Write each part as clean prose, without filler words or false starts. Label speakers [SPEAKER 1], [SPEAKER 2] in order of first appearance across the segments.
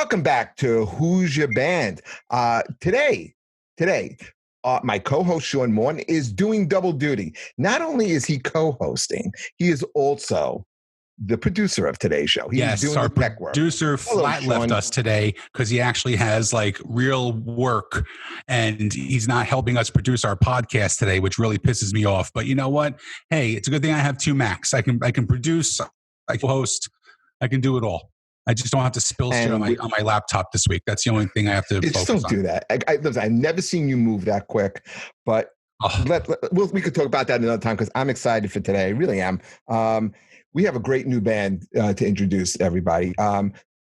[SPEAKER 1] Welcome back to Who's Your Band. Today, my co-host Sean Morton is doing double duty. Not only is he co-hosting, he is also the producer of today's show. He's doing
[SPEAKER 2] our
[SPEAKER 1] the tech work.
[SPEAKER 2] Producer flat left us today because he actually has like real work and he's not helping us produce our podcast today, which really pisses me off. But you know what? Hey, it's a good thing I have two Macs. I can produce, I can host, I can do it all. I just don't have to spill shit on my laptop this week. That's the only thing I have to focus on.
[SPEAKER 1] Don't do that. Listen, I've never seen you move that quick, but we could talk about that another time because I'm excited for today. I really am. We have a great new band to introduce everybody.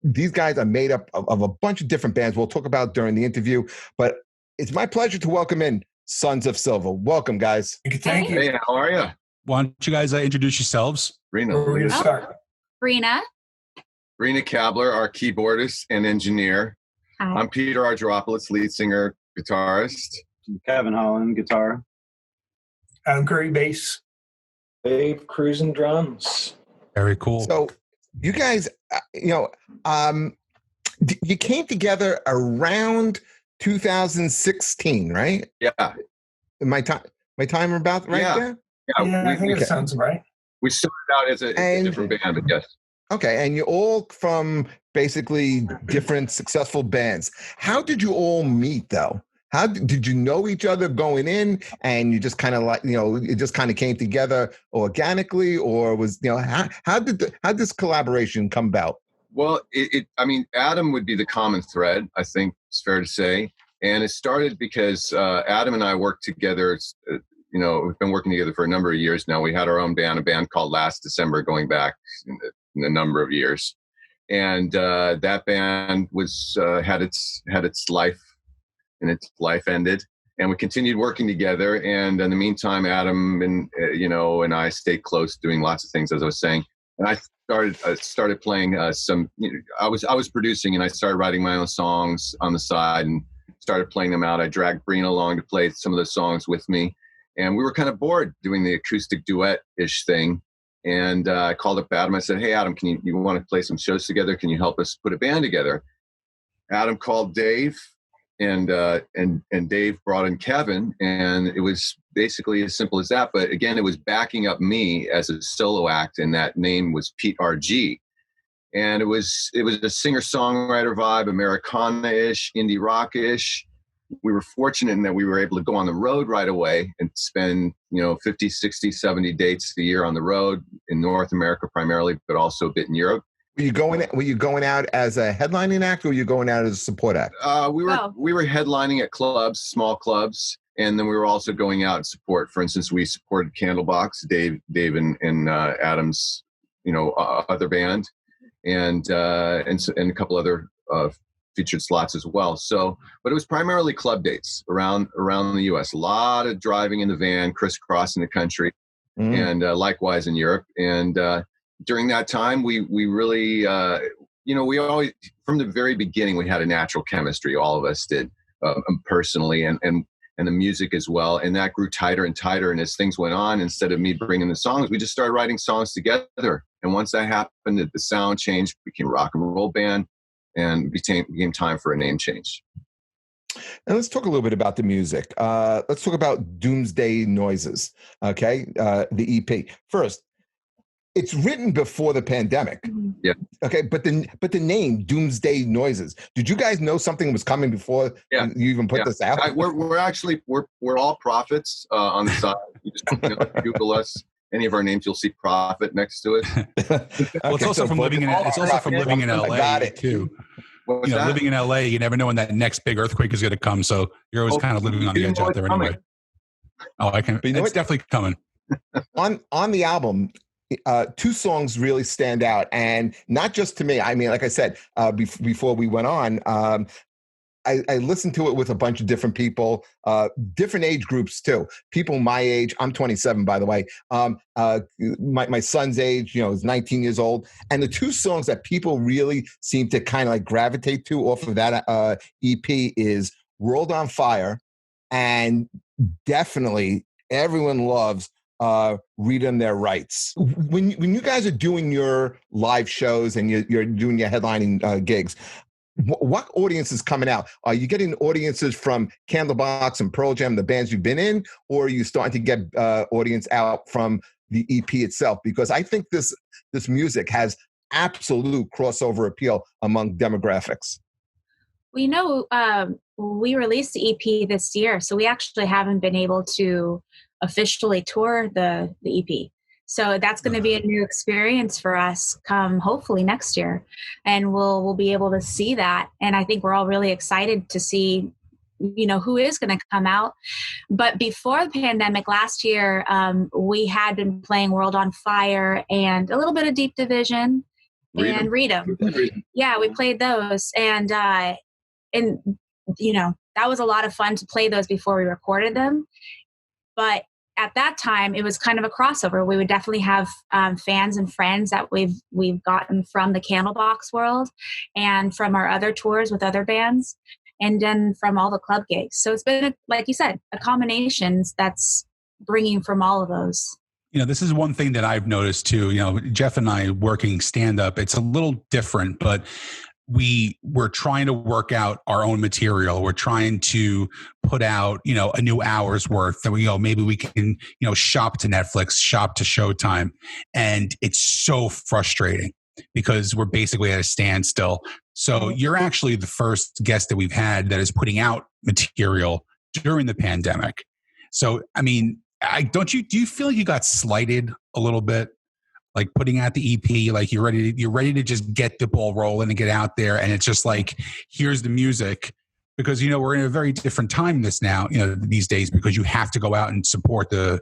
[SPEAKER 1] These guys are made up of a bunch of different bands we'll talk about during the interview, but it's my pleasure to welcome in Sons of Silver. Welcome, guys.
[SPEAKER 3] Thank you.
[SPEAKER 4] Hey, how are you?
[SPEAKER 2] Why don't you guys introduce yourselves?
[SPEAKER 4] Brina.
[SPEAKER 3] We're going to start.
[SPEAKER 5] Brina,
[SPEAKER 4] Kabler, our keyboardist and engineer.
[SPEAKER 5] Hi.
[SPEAKER 4] I'm Peter Argyropoulos, lead singer, guitarist.
[SPEAKER 6] Kevin Haaland, guitar.
[SPEAKER 3] I'm Kury, bass.
[SPEAKER 6] Dave, Krusen, drums.
[SPEAKER 2] Very cool.
[SPEAKER 1] So you guys, you came together around 2016, right?
[SPEAKER 4] Yeah.
[SPEAKER 1] My time about right there?
[SPEAKER 3] Yeah, I think it sounds right.
[SPEAKER 4] We started out as a different band, but yes.
[SPEAKER 1] Okay, and you're all from basically different successful bands. How did you all meet, though? How did you know each other going in, and you just kind of it just kind of came together organically, or was how did this collaboration come about?
[SPEAKER 4] Well, Adam would be the common thread, I think it's fair to say, and it started because Adam and I worked together. We've been working together for a number of years now. We had our own band, a band called Last December, going back in a number of years, and that band was had its life. And its life ended, and we continued working together. And in the meantime, Adam and I stayed close, doing lots of things, as I was saying. And I started playing some. I was producing, and I started writing my own songs on the side, and started playing them out. I dragged Brina along to play some of those songs with me, and we were kind of bored doing the acoustic duet-ish thing. And I called up Adam. I said, "Hey, Adam, you want to play some shows together? Can you help us put a band together?" Adam called Dave. And Dave brought in Kevin, and it was basically as simple as that. But again, it was backing up me as a solo act, and that name was Pete RG. And it was a singer-songwriter vibe, Americana-ish, indie rock-ish. We were fortunate in that we were able to go on the road right away and spend 50, 60, 70 dates a year on the road in North America primarily, but also a bit in Europe. Were you going out as a headlining act, or were you going out as a support act? We were headlining at clubs, small clubs, and then we were also going out in support. For instance, we supported Candlebox, Dave and Adam's, other band, and a couple other featured slots as well. So, but it was primarily club dates around the U.S. A lot of driving in the van, crisscrossing the country, and likewise in Europe. And during that time, we really, we always, from the very beginning, we had a natural chemistry. All of us did, personally, and the music as well. And that grew tighter and tighter. And as things went on, instead of me bringing the songs, we just started writing songs together. And once that happened, the sound changed, became a rock and roll band, and became time for a name change.
[SPEAKER 1] And let's talk a little bit about the music. Let's talk about Doomsday Noises. Okay, the EP first. It's written before the pandemic.
[SPEAKER 4] Yeah.
[SPEAKER 1] Okay, but the name Doomsday Noises. Did you guys know something was coming before you even put this out?
[SPEAKER 4] We're all prophets on the side. You just Google us. Any of our names, you'll see prophet next to it.
[SPEAKER 2] Well, it's also from living in LA.
[SPEAKER 1] Got it
[SPEAKER 2] too. Living in LA, you never know when that next big earthquake is going to come. So you're always kind of living on the edge out there anyway. Oh, I can. But it's definitely coming.
[SPEAKER 1] On the album. Two songs really stand out, and not just to me. I mean, like I said, before we went on, I listened to it with a bunch of different people, different age groups too. People my age. I'm 27, by the way. My son's age, is 19 years old. And the two songs that people really seem to kind of like gravitate to off of that EP is "World on Fire," and definitely everyone loves read them their rights. When you guys are doing your live shows and you're doing your headlining gigs, what audience is coming out? Are you getting audiences from Candlebox and Pearl Jam, the bands you've been in, or are you starting to get audience out from the EP itself? Because I think this music has absolute crossover appeal among demographics.
[SPEAKER 5] We released the EP this year, so we actually haven't been able to officially tour the EP. So that's going to be a new experience for us come hopefully next year. And we'll be able to see that. And I think we're all really excited to see, who is going to come out. But before the pandemic last year, we had been playing World on Fire and a little bit of Deep Division and Read 'Em. Yeah, we played those. And that was a lot of fun to play those before we recorded them. But at that time, it was kind of a crossover. We would definitely have fans and friends that we've gotten from the Candlebox world and from our other tours with other bands, and then from all the club gigs. So it's been, like you said, a combination that's bringing from all of those.
[SPEAKER 2] This is one thing that I've noticed too. Jeff and I working stand-up, it's a little different, but we're trying to work out our own material. We're trying to put out, a new hour's worth that maybe we can, shop to Netflix, shop to Showtime. And it's so frustrating because we're basically at a standstill. So you're actually the first guest that we've had that is putting out material during the pandemic. So, I mean, do you feel like you got slighted a little bit? Like putting out the EP, like you're ready to just get the ball rolling and get out there. And it's just like, here's the music, because, we're in a very different time these days, because you have to go out and support the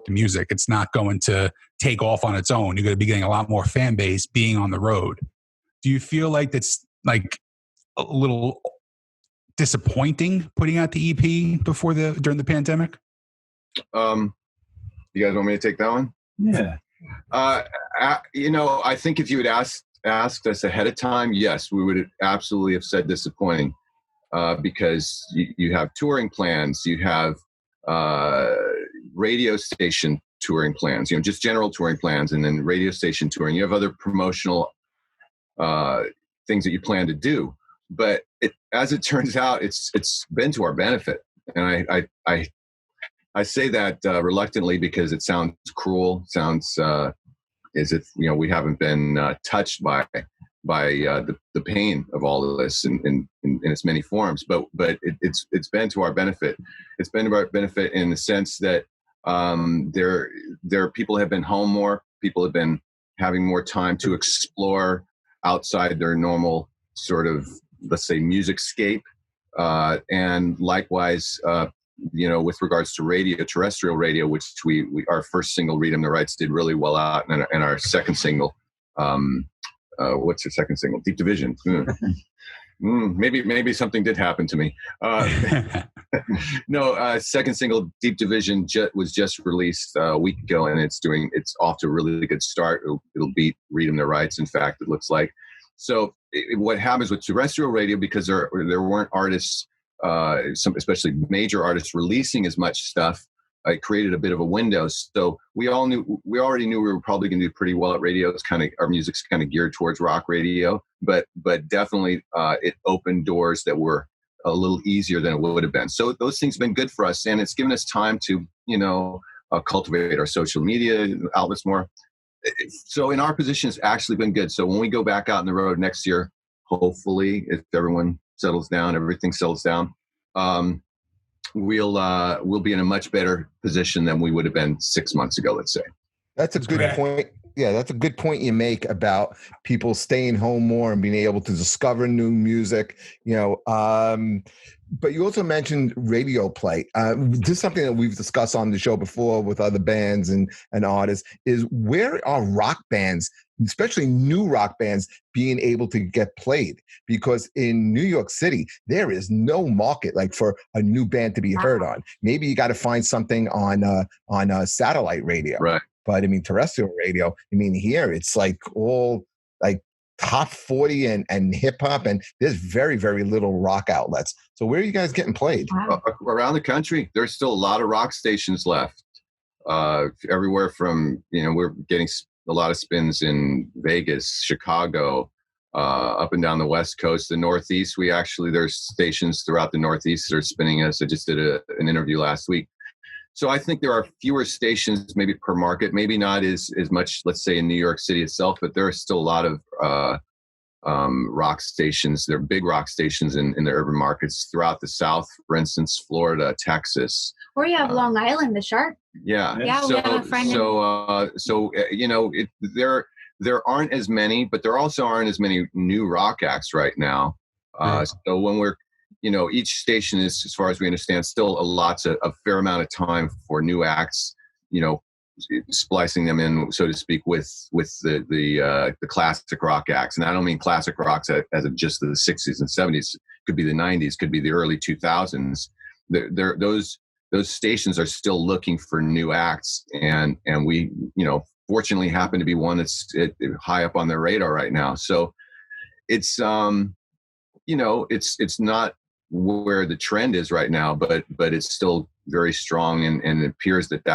[SPEAKER 2] music. It's not going to take off on its own. You're going to be getting a lot more fan base being on the road. Do you feel like that's like a little disappointing putting out the EP during the pandemic?
[SPEAKER 4] You guys want me to take that one?
[SPEAKER 6] Yeah.
[SPEAKER 4] I think if you had asked us ahead of time, yes, we would absolutely have said disappointing, because you have touring plans, you have radio station touring plans, just general touring plans, and then radio station touring. You have other promotional things that you plan to do, but as it turns out, it's been to our benefit, and I say that reluctantly because it sounds cruel, sounds as if we haven't been touched by the pain of all of this in its many forms. But it's been to our benefit. It's been to our benefit in the sense that there people have been home more. People have been having more time to explore outside their normal sort of, let's say, musicscape, and likewise. With regards to radio, terrestrial radio, which we our first single, Read 'Em the Rights, did really well out, and our second single, what's your second single? Deep Division. Maybe something did happen to me. No, second single, Deep Division, was just released a week ago, and it's off to a really good start. It'll beat Read 'Em the Rights. In fact, it looks like. So what happens with terrestrial radio, because there weren't artists. Especially major artists releasing as much stuff, it created a bit of a window. So we already knew we were probably going to do pretty well at radio. Our music's kind of geared towards rock radio, but definitely it opened doors that were a little easier than it would have been. So those things have been good for us, and it's given us time to cultivate our social media outlets more. So in our position, it's actually been good. So when we go back out on the road next year, hopefully, if everyone everything settles down, we'll be in a much better position than we would have been 6 months ago, let's say.
[SPEAKER 1] That's a good point. Yeah, that's a good point you make about people staying home more and being able to discover new music. But you also mentioned radio play. This is something that we've discussed on the show before with other bands and artists, is where are rock bands, especially new rock bands, being able to get played? Because in New York City, there is no market like for a new band to be heard on. Maybe you got to find something on satellite radio.
[SPEAKER 4] Right.
[SPEAKER 1] But I mean, terrestrial radio, here it's like all like top 40 and hip hop, and there's very, very little rock outlets. So where are you guys getting played?
[SPEAKER 4] Around the country, there's still a lot of rock stations left. Everywhere from, we're getting a lot of spins in Vegas, Chicago, up and down the West Coast, the Northeast. There's stations throughout the Northeast that are spinning us. I just did an interview last week. So I think there are fewer stations maybe per market, maybe not as much, let's say, in New York City itself, but there are still a lot of rock stations. There are big rock stations in the urban markets throughout the South, for instance, Florida, Texas.
[SPEAKER 5] Or you have Long Island, the Sharp.
[SPEAKER 4] Yeah.
[SPEAKER 5] Yeah, we have a friend.
[SPEAKER 4] There aren't as many, but there also aren't as many new rock acts right now. So when we're, each station is, as far as we understand, still a fair amount of time for new acts, splicing them in, so to speak, with the classic rock acts. And I don't mean classic rocks as of just the 60s and 70s. Could be the 90s, could be the early 2000s. Those stations are still looking for new acts, and we, fortunately happen to be one that's high up on their radar right now. So it's it's not where the trend is right now, but it's still very strong, and it appears that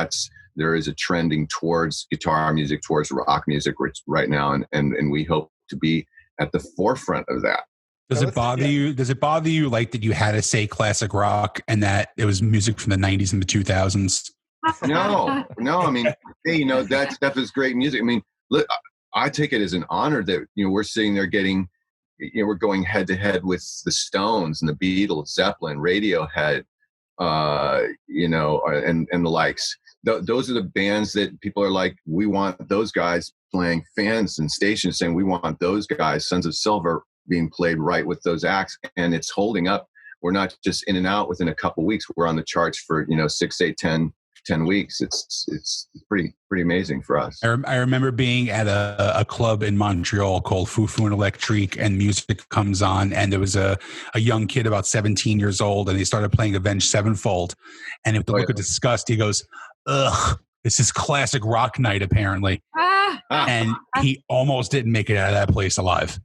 [SPEAKER 4] there is a trending towards guitar music, towards rock music right now, and we hope to be at the forefront of that.
[SPEAKER 2] Does it bother you? Does it bother you like that you had to say classic rock and that it was music from the 90s and the 2000s?
[SPEAKER 4] No. I mean, hey, that stuff is great music. I mean, look, I take it as an honor that we're sitting there getting, we're going head to head with the Stones and the Beatles, Zeppelin, Radiohead, and the likes. Those are the bands that people are like, we want those guys playing. Fans and stations saying we want those guys. Sons of Silver being played right with those acts, and it's holding up. We're not just in and out within a couple weeks. We're on the charts for 6, 8, 10 weeks. It's pretty amazing for us.
[SPEAKER 2] I remember being at a club in Montreal called Fufu and Electrique, and music comes on, and there was a young kid about 17 years old, and he started playing Avenged Sevenfold, and with the look of disgust, he goes, "Ugh, this is classic rock night, apparently." And he almost didn't make it out of that place alive.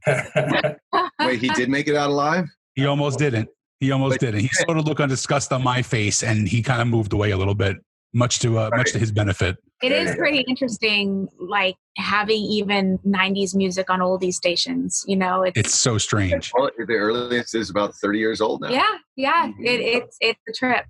[SPEAKER 4] Wait, he did make it out alive?
[SPEAKER 2] He almost didn't. He saw the look of disgust on my face, and he kind of moved away a little bit, much to his benefit.
[SPEAKER 5] It is pretty interesting, like having even 90s music on oldies stations. It's
[SPEAKER 2] so strange.
[SPEAKER 4] Well, the earliest is about 30 years old now.
[SPEAKER 5] Yeah. It's a trip.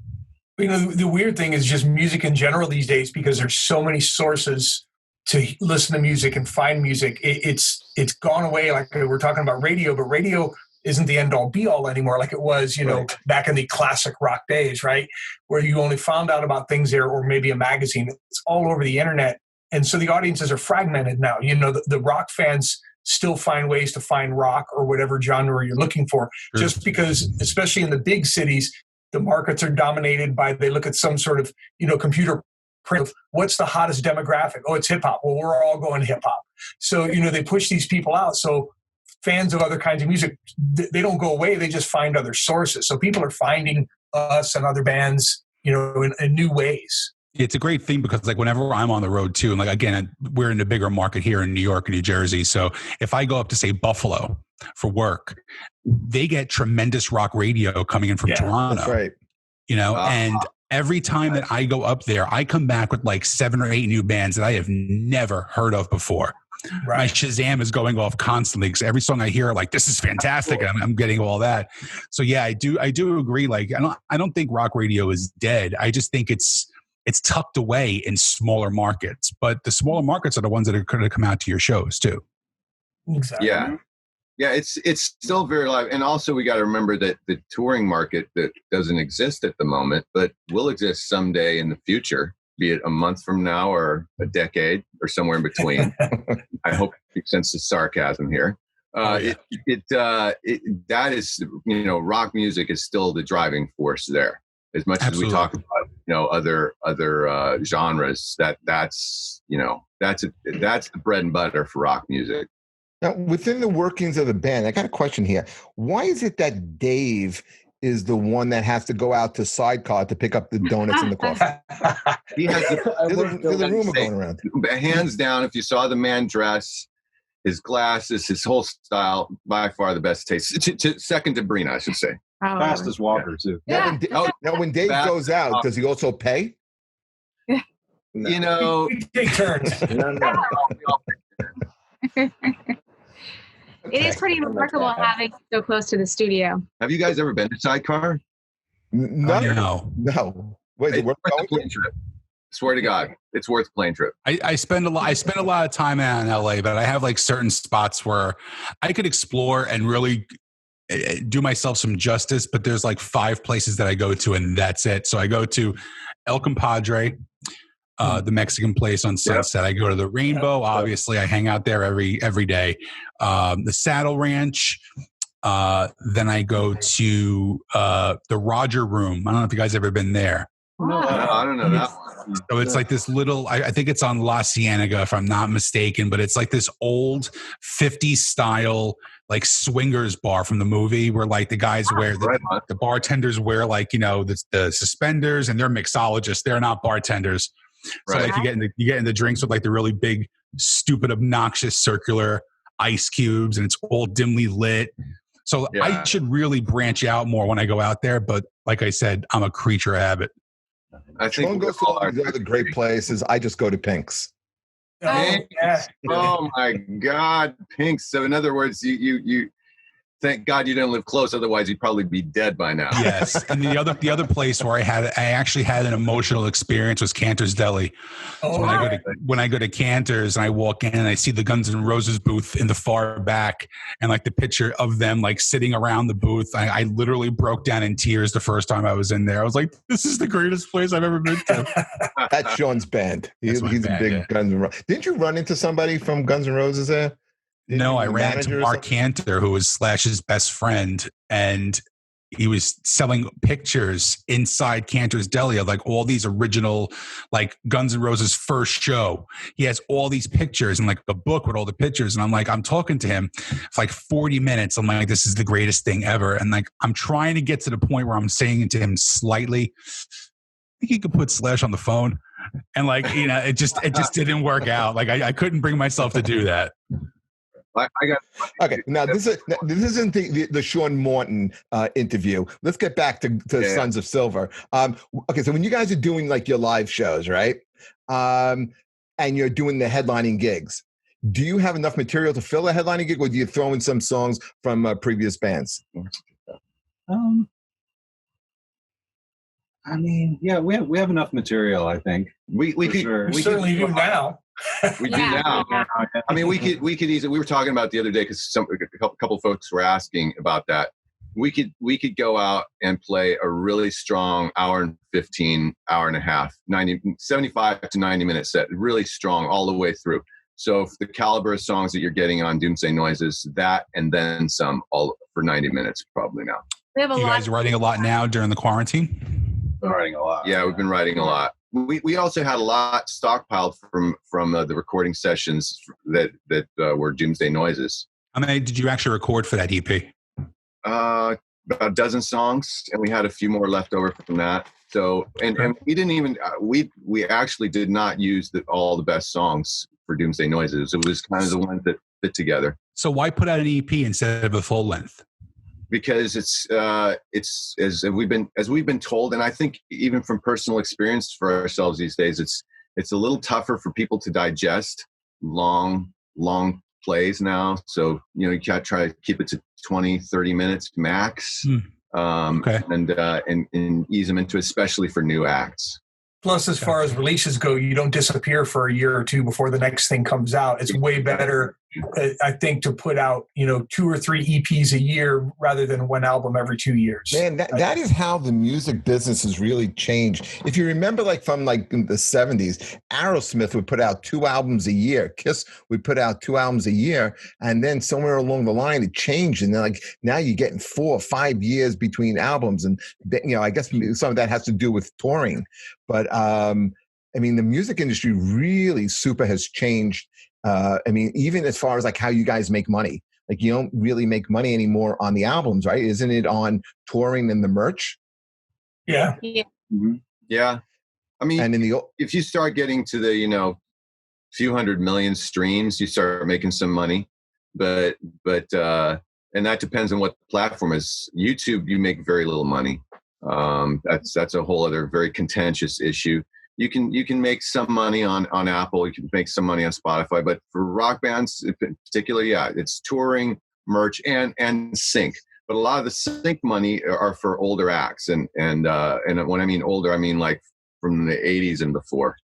[SPEAKER 3] The weird thing is just music in general these days, because there's so many sources to listen to music and find music. It's gone away. Like we're talking about radio, but radio isn't the end all be all anymore, like it was, back in the classic rock days, right? Where you only found out about things there, or maybe a magazine. It's all over the internet. And so the audiences are fragmented now. The rock fans still find ways to find rock or whatever genre you're looking for, just because, especially in the big cities, the markets are dominated by, they look at some sort of, computer print of what's the hottest demographic. Oh, it's hip hop. Well, we're all going hip hop. So, they push these people out. So fans of other kinds of music, they don't go away. They just find other sources. So people are finding us and other bands, in new ways.
[SPEAKER 2] It's a great thing because, like, whenever I'm on the road too, and like, again, we're in a bigger market here in New York and New Jersey. So if I go up to, say, Buffalo for work, they get tremendous rock radio coming in from Toronto.
[SPEAKER 1] That's right.
[SPEAKER 2] And every time that I go up there, I come back with like 7 or 8 new bands that I have never heard of before. Right. My Shazam is going off constantly because every song I hear, like, this is fantastic. And I'm getting all that. So yeah, I do agree. Like, I don't think rock radio is dead. I just think it's tucked away in smaller markets, but the smaller markets are the ones that are going to come out to your shows too.
[SPEAKER 3] Exactly.
[SPEAKER 4] Yeah, it's still very alive. And also we got to remember that the touring market that doesn't exist at the moment, but will exist someday in the future, be it a month from now or a decade or somewhere in between. I hope you sense the sarcasm here. That is, rock music is still the driving force there. As much as we talk about, other genres, that's the bread and butter for rock music.
[SPEAKER 1] Now, within the workings of the band, I got a question here. Why is it that Dave is the one that has to go out to Sidecar to pick up the donuts and the coffee?
[SPEAKER 4] He has
[SPEAKER 1] there's a rumor going around.
[SPEAKER 4] Hands down, if you saw the man dress, his glasses, his whole style, by far the best taste. Second to Brina, I should say.
[SPEAKER 6] Fastest walker, too.
[SPEAKER 1] Now, when Dave goes out, does he also pay?
[SPEAKER 3] We take turns.
[SPEAKER 1] No.
[SPEAKER 5] It is pretty remarkable having so close to the studio.
[SPEAKER 4] Have you guys ever been to Sidecar?
[SPEAKER 1] No,
[SPEAKER 2] No.
[SPEAKER 1] Wait, is it worth
[SPEAKER 4] It's worth
[SPEAKER 1] going
[SPEAKER 4] the plane trip. Swear to God, it's worth the plane trip.
[SPEAKER 2] I spend a lot of time out in LA, but I have like certain spots where I could explore and really do myself some justice, but there's like 5 places that I go to and that's it. So I go to El Compadre, the Mexican place on Sunset. I go to the Rainbow. Obviously, I hang out there every day. The Saddle Ranch. Then I go to the Roger Room. I don't know if you guys ever been there.
[SPEAKER 4] No, I don't know that one.
[SPEAKER 2] So it's like this little, I think it's on La Cienega, if I'm not mistaken, but it's like this old 50s style, like swingers bar from the movie where like the guys wear, the bartenders wear like, the suspenders, and they're mixologists. They're not bartenders. So like you get in the drinks with like the really big, stupid, obnoxious circular ice cubes, and it's all dimly lit. So I should really branch out more when I go out there. But like I said, I'm a creature of habit.
[SPEAKER 4] I think
[SPEAKER 1] Sean goes to all these other great places. I just go to Pink's.
[SPEAKER 4] Oh my God, Pink's. So in other words, you thank God you didn't live close. Otherwise, you'd probably be dead by now.
[SPEAKER 2] Yes. And the other place where I actually had an emotional experience was Cantor's Deli. So when I go to Cantor's and I walk in and I see the Guns N' Roses booth in the far back and like the picture of them like sitting around the booth, I literally broke down in tears the first time I was in there. I was like, this is the greatest place I've ever been to.
[SPEAKER 1] That's Sean's band. He's a big Guns N' Roses. Didn't you run into somebody from Guns N' Roses there?
[SPEAKER 2] No, I ran into Mark Cantor, who was Slash's best friend, and he was selling pictures inside Cantor's Deli of like all these original, like Guns N' Roses first show. He has all these pictures and like a book with all the pictures. And I'm talking to him for like 40 minutes. I'm like, this is the greatest thing ever. And like, I'm trying to get to the point where I'm saying to him slightly, I think you could put Slash on the phone. And like, it just didn't work out. Like I couldn't bring myself to do that.
[SPEAKER 1] Okay, now this isn't the Sean Morton interview. Let's get back to Sons of Silver. Okay, so when you guys are doing like your live shows, right? And you're doing the headlining gigs, do you have enough material to fill a headlining gig, or do you throw in some songs from previous bands?
[SPEAKER 6] I mean, yeah, we have enough material. I think
[SPEAKER 4] we
[SPEAKER 3] certainly do now.
[SPEAKER 4] We do now. I mean, we could easily. We were talking about the other day because a couple of folks were asking about that. We could go out and play a really strong hour and 15, hour and a half, 75 to 90 minute set, really strong all the way through. So if the caliber of songs that you're getting on Doomsday Noises, that and then some, all for 90 minutes probably now.
[SPEAKER 5] We have
[SPEAKER 2] you guys writing a lot now during the quarantine?
[SPEAKER 6] Been writing a lot.
[SPEAKER 4] Yeah, we've been writing a lot. We also had a lot stockpiled from the recording sessions that were Doomsday Noises.
[SPEAKER 2] How many did you actually record for that EP?
[SPEAKER 4] About a dozen songs, and we had a few more left over from that. So, and we didn't even we actually did not use all the best songs for Doomsday Noises. It was kind of the ones that fit together.
[SPEAKER 2] So why put out an EP instead of a full length?
[SPEAKER 4] Because it's as we've been told, and I think even from personal experience for ourselves these days, it's a little tougher for people to digest long plays now. So you gotta try to keep it to 20, 30 minutes max, and ease them into, especially for new acts.
[SPEAKER 3] Plus, as far as releases go, you don't disappear for a year or two before the next thing comes out. It's way better, I think, to put out 2 or 3 EPs a year rather than one album every 2 years.
[SPEAKER 1] Man, that is how the music business has really changed. If you remember, like from like in the 70s, Aerosmith would put out 2 albums a year. Kiss would put out 2 albums a year, and then somewhere along the line it changed, and then like now you're getting 4 or 5 years between albums, and I guess some of that has to do with touring, but I mean, the music industry really super has changed. I mean, even as far as like how you guys make money, like you don't really make money anymore on the albums, right? Isn't it on touring and the merch?
[SPEAKER 3] Yeah.
[SPEAKER 5] Yeah.
[SPEAKER 4] Mm-hmm. Yeah. I mean,
[SPEAKER 1] and
[SPEAKER 4] if you start getting to the, few 100 million streams, you start making some money, but and that depends on what the platform is. YouTube, you make very little money. That's a whole other very contentious issue. You can make some money on Apple. You can make some money on Spotify, but for rock bands in particular, yeah, it's touring, merch and sync. But a lot of the sync money are for older acts, and when I mean older, I mean like from the 80s and before.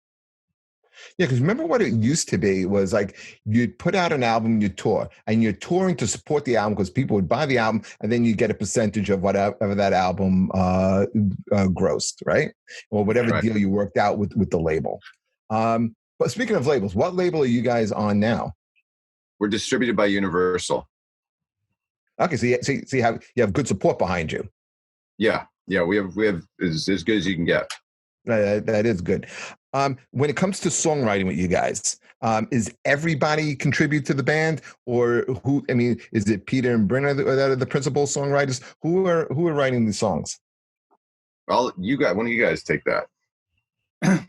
[SPEAKER 1] Yeah, because remember what it used to be was like you'd put out an album, you tour, and you're touring to support the album because people would buy the album, and then you get a percentage of whatever that album grossed, right? Or whatever deal you worked out with the label. But speaking of labels, what label are you guys on now?
[SPEAKER 4] We're distributed by Universal.
[SPEAKER 1] Okay, so you have good support behind you.
[SPEAKER 4] Yeah, we have as good as you can get.
[SPEAKER 1] That is good. When it comes to songwriting with you guys, is everybody contribute to the band, or who? I mean, is it Peter and Brina that are the principal songwriters? Who are writing the songs?
[SPEAKER 4] One of you guys take that.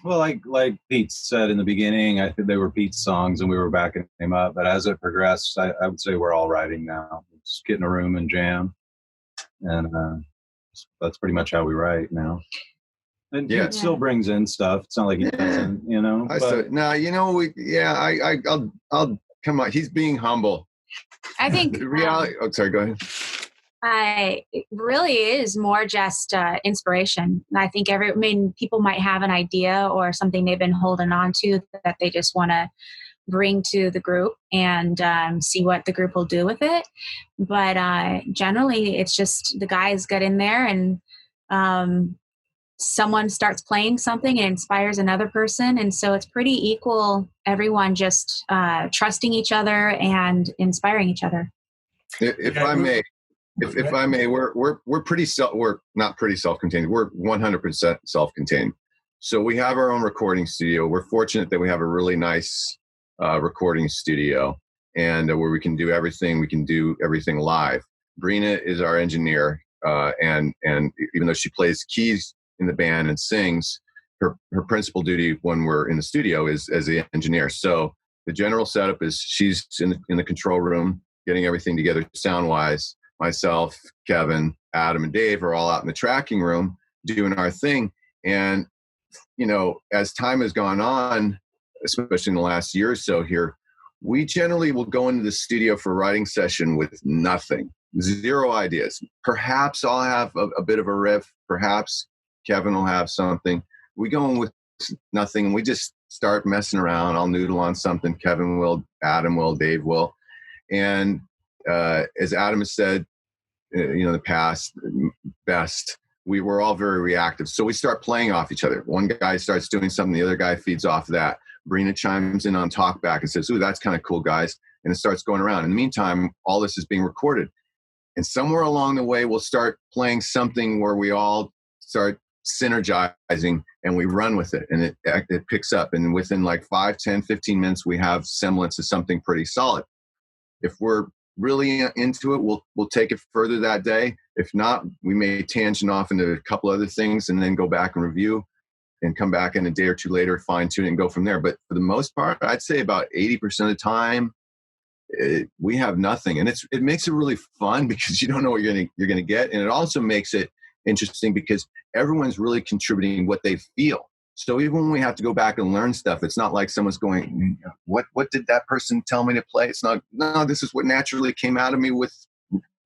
[SPEAKER 6] Well, like Pete said in the beginning, I think they were Pete's songs and we were backing him up. But as it progressed, I would say we're all writing now. Just get in a room and jam. And that's pretty much how we write now. And Pete still brings in stuff. It's not like he doesn't, you know. I'll
[SPEAKER 4] come on. He's being humble.
[SPEAKER 5] I think
[SPEAKER 4] the reality. Sorry, go ahead.
[SPEAKER 5] It really is more just inspiration. I think people might have an idea or something they've been holding on to that they just want to bring to the group and see what the group will do with it. But generally, it's just the guys get in there and someone starts playing something and inspires another person. And so it's pretty equal. Everyone just trusting each other and inspiring each other.
[SPEAKER 4] If I may, we're not pretty self-contained. We're 100% self-contained. So we have our own recording studio. We're fortunate that we have a really nice recording studio, and where we can do everything. We can do everything live. Brina is our engineer, and even though she plays keys in the band and sings, her principal duty when we're in the studio is as the engineer. So the general setup is she's in the control room, getting everything together sound-wise. Myself, Kevin, Adam, and Dave are all out in the tracking room doing our thing. And, as time has gone on, especially in the last year or so here, we generally will go into the studio for a writing session with nothing, 0 ideas. Perhaps I'll have a bit of a riff. Perhaps Kevin will have something. We go in with nothing, and we just start messing around. I'll noodle on something. Kevin will, Adam will, Dave will. And as Adam has said, the past best, we were all very reactive. So we start playing off each other. One guy starts doing something, the other guy feeds off that. Brina chimes in on talkback and says, "Ooh, that's kind of cool, guys." And it starts going around. In the meantime, all this is being recorded. And somewhere along the way, we'll start playing something where we all start synergizing and we run with it. And it picks up. And within like 5, 10, 15 minutes, we have semblance of something pretty solid. If we're really into it, we'll take it further that day. If not, we may tangent off into a couple other things and then go back and review and come back in a day or two later, fine tune it and go from there. But for the most part, I'd say about 80% of the time, we have nothing. And it makes it really fun because you don't know what you're gonna get. And it also makes it interesting because everyone's really contributing what they feel. So even when we have to go back and learn stuff, it's not like someone's going, what did that person tell me to play? It's not, no, this is what naturally came out of me with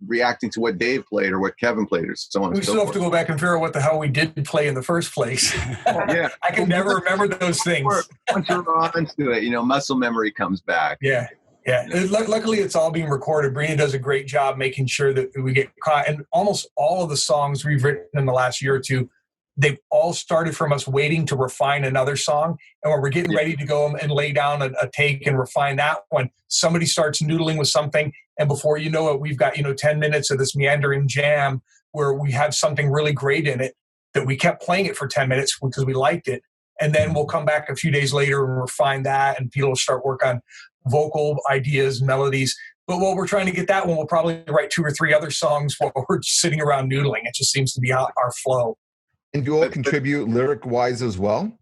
[SPEAKER 4] reacting to what Dave played or what Kevin played or so on.
[SPEAKER 3] We still have to go back and figure out what the hell we did play in the first place.
[SPEAKER 4] Yeah.
[SPEAKER 3] I can never remember those things.
[SPEAKER 4] Once you're on to it, muscle memory comes back.
[SPEAKER 3] Yeah. Yeah. Luckily, it's all being recorded. Brina does a great job making sure that we get caught. And almost all of the songs we've written in the last year or two, they've all started from us waiting to refine another song. And when we're getting ready to go and lay down a take and refine that one, somebody starts noodling with something. And before you know it, we've got, 10 minutes of this meandering jam where we have something really great in it that we kept playing it for 10 minutes because we liked it. And then we'll come back a few days later and refine that. And people will start work on vocal ideas, melodies. But while we're trying to get that one, we'll probably write 2 or 3 other songs while we're just sitting around noodling. It just seems to be our flow.
[SPEAKER 1] And do you all contribute lyric-wise as well?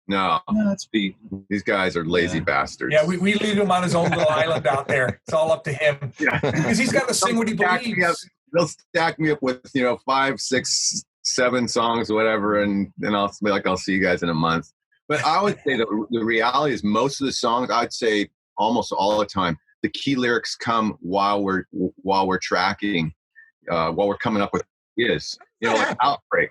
[SPEAKER 4] No,
[SPEAKER 6] that's Pete.
[SPEAKER 4] These guys are lazy bastards.
[SPEAKER 3] Yeah, we leave him on his own little island out there. It's all up to him. Because he's got to sing what he believes.
[SPEAKER 4] They'll stack me up with, 5, 6, 7 songs, whatever, and then I'll be like, I'll see you guys in a month. But I would say the reality is most of the songs, I'd say almost all the time, the key lyrics come while we're tracking, while we're coming up with ideas. Like Outbreak.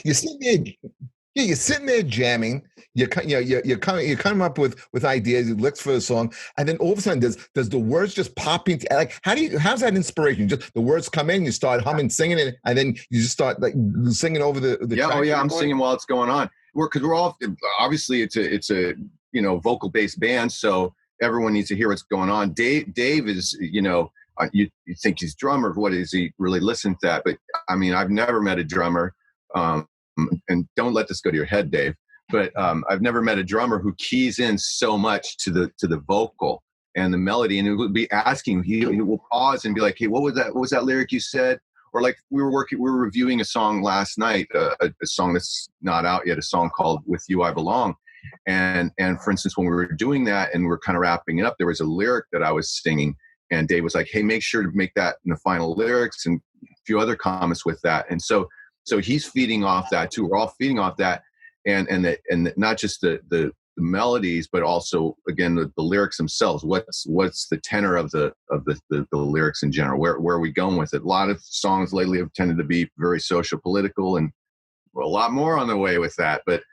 [SPEAKER 1] You're sitting there. Yeah, you're sitting there jamming. You're coming up with ideas, licks for a song, and then all of a sudden, does the words just pop into, like, how's that inspiration? Just the words come in, you start humming, singing it, and then you just start like singing over the
[SPEAKER 4] yeah. Oh yeah, I'm singing while it's going on. Because we're all, obviously it's a vocal based band, so everyone needs to hear what's going on. Dave is you think he's drummer. What is he really listen to that? But I mean, I've never met a drummer. And don't let this go to your head, Dave. But I've never met a drummer who keys in so much to the vocal and the melody, and it would be asking. He will pause and be like, "Hey, what was that? What was that lyric you said?" Or like we were reviewing a song last night, a song that's not out yet, a song called "With You I Belong." And for instance, when we were doing that and we're kind of wrapping it up, there was a lyric that I was singing, and Dave was like, "Hey, make sure to make that in the final lyrics," and a few other comments with that, and so he's feeding off that too. We're all feeding off that, and not just the melodies, but also again the lyrics themselves. What's the tenor of the lyrics in general? Where are we going with it? A lot of songs lately have tended to be very social, political, and a lot more on the way with that. But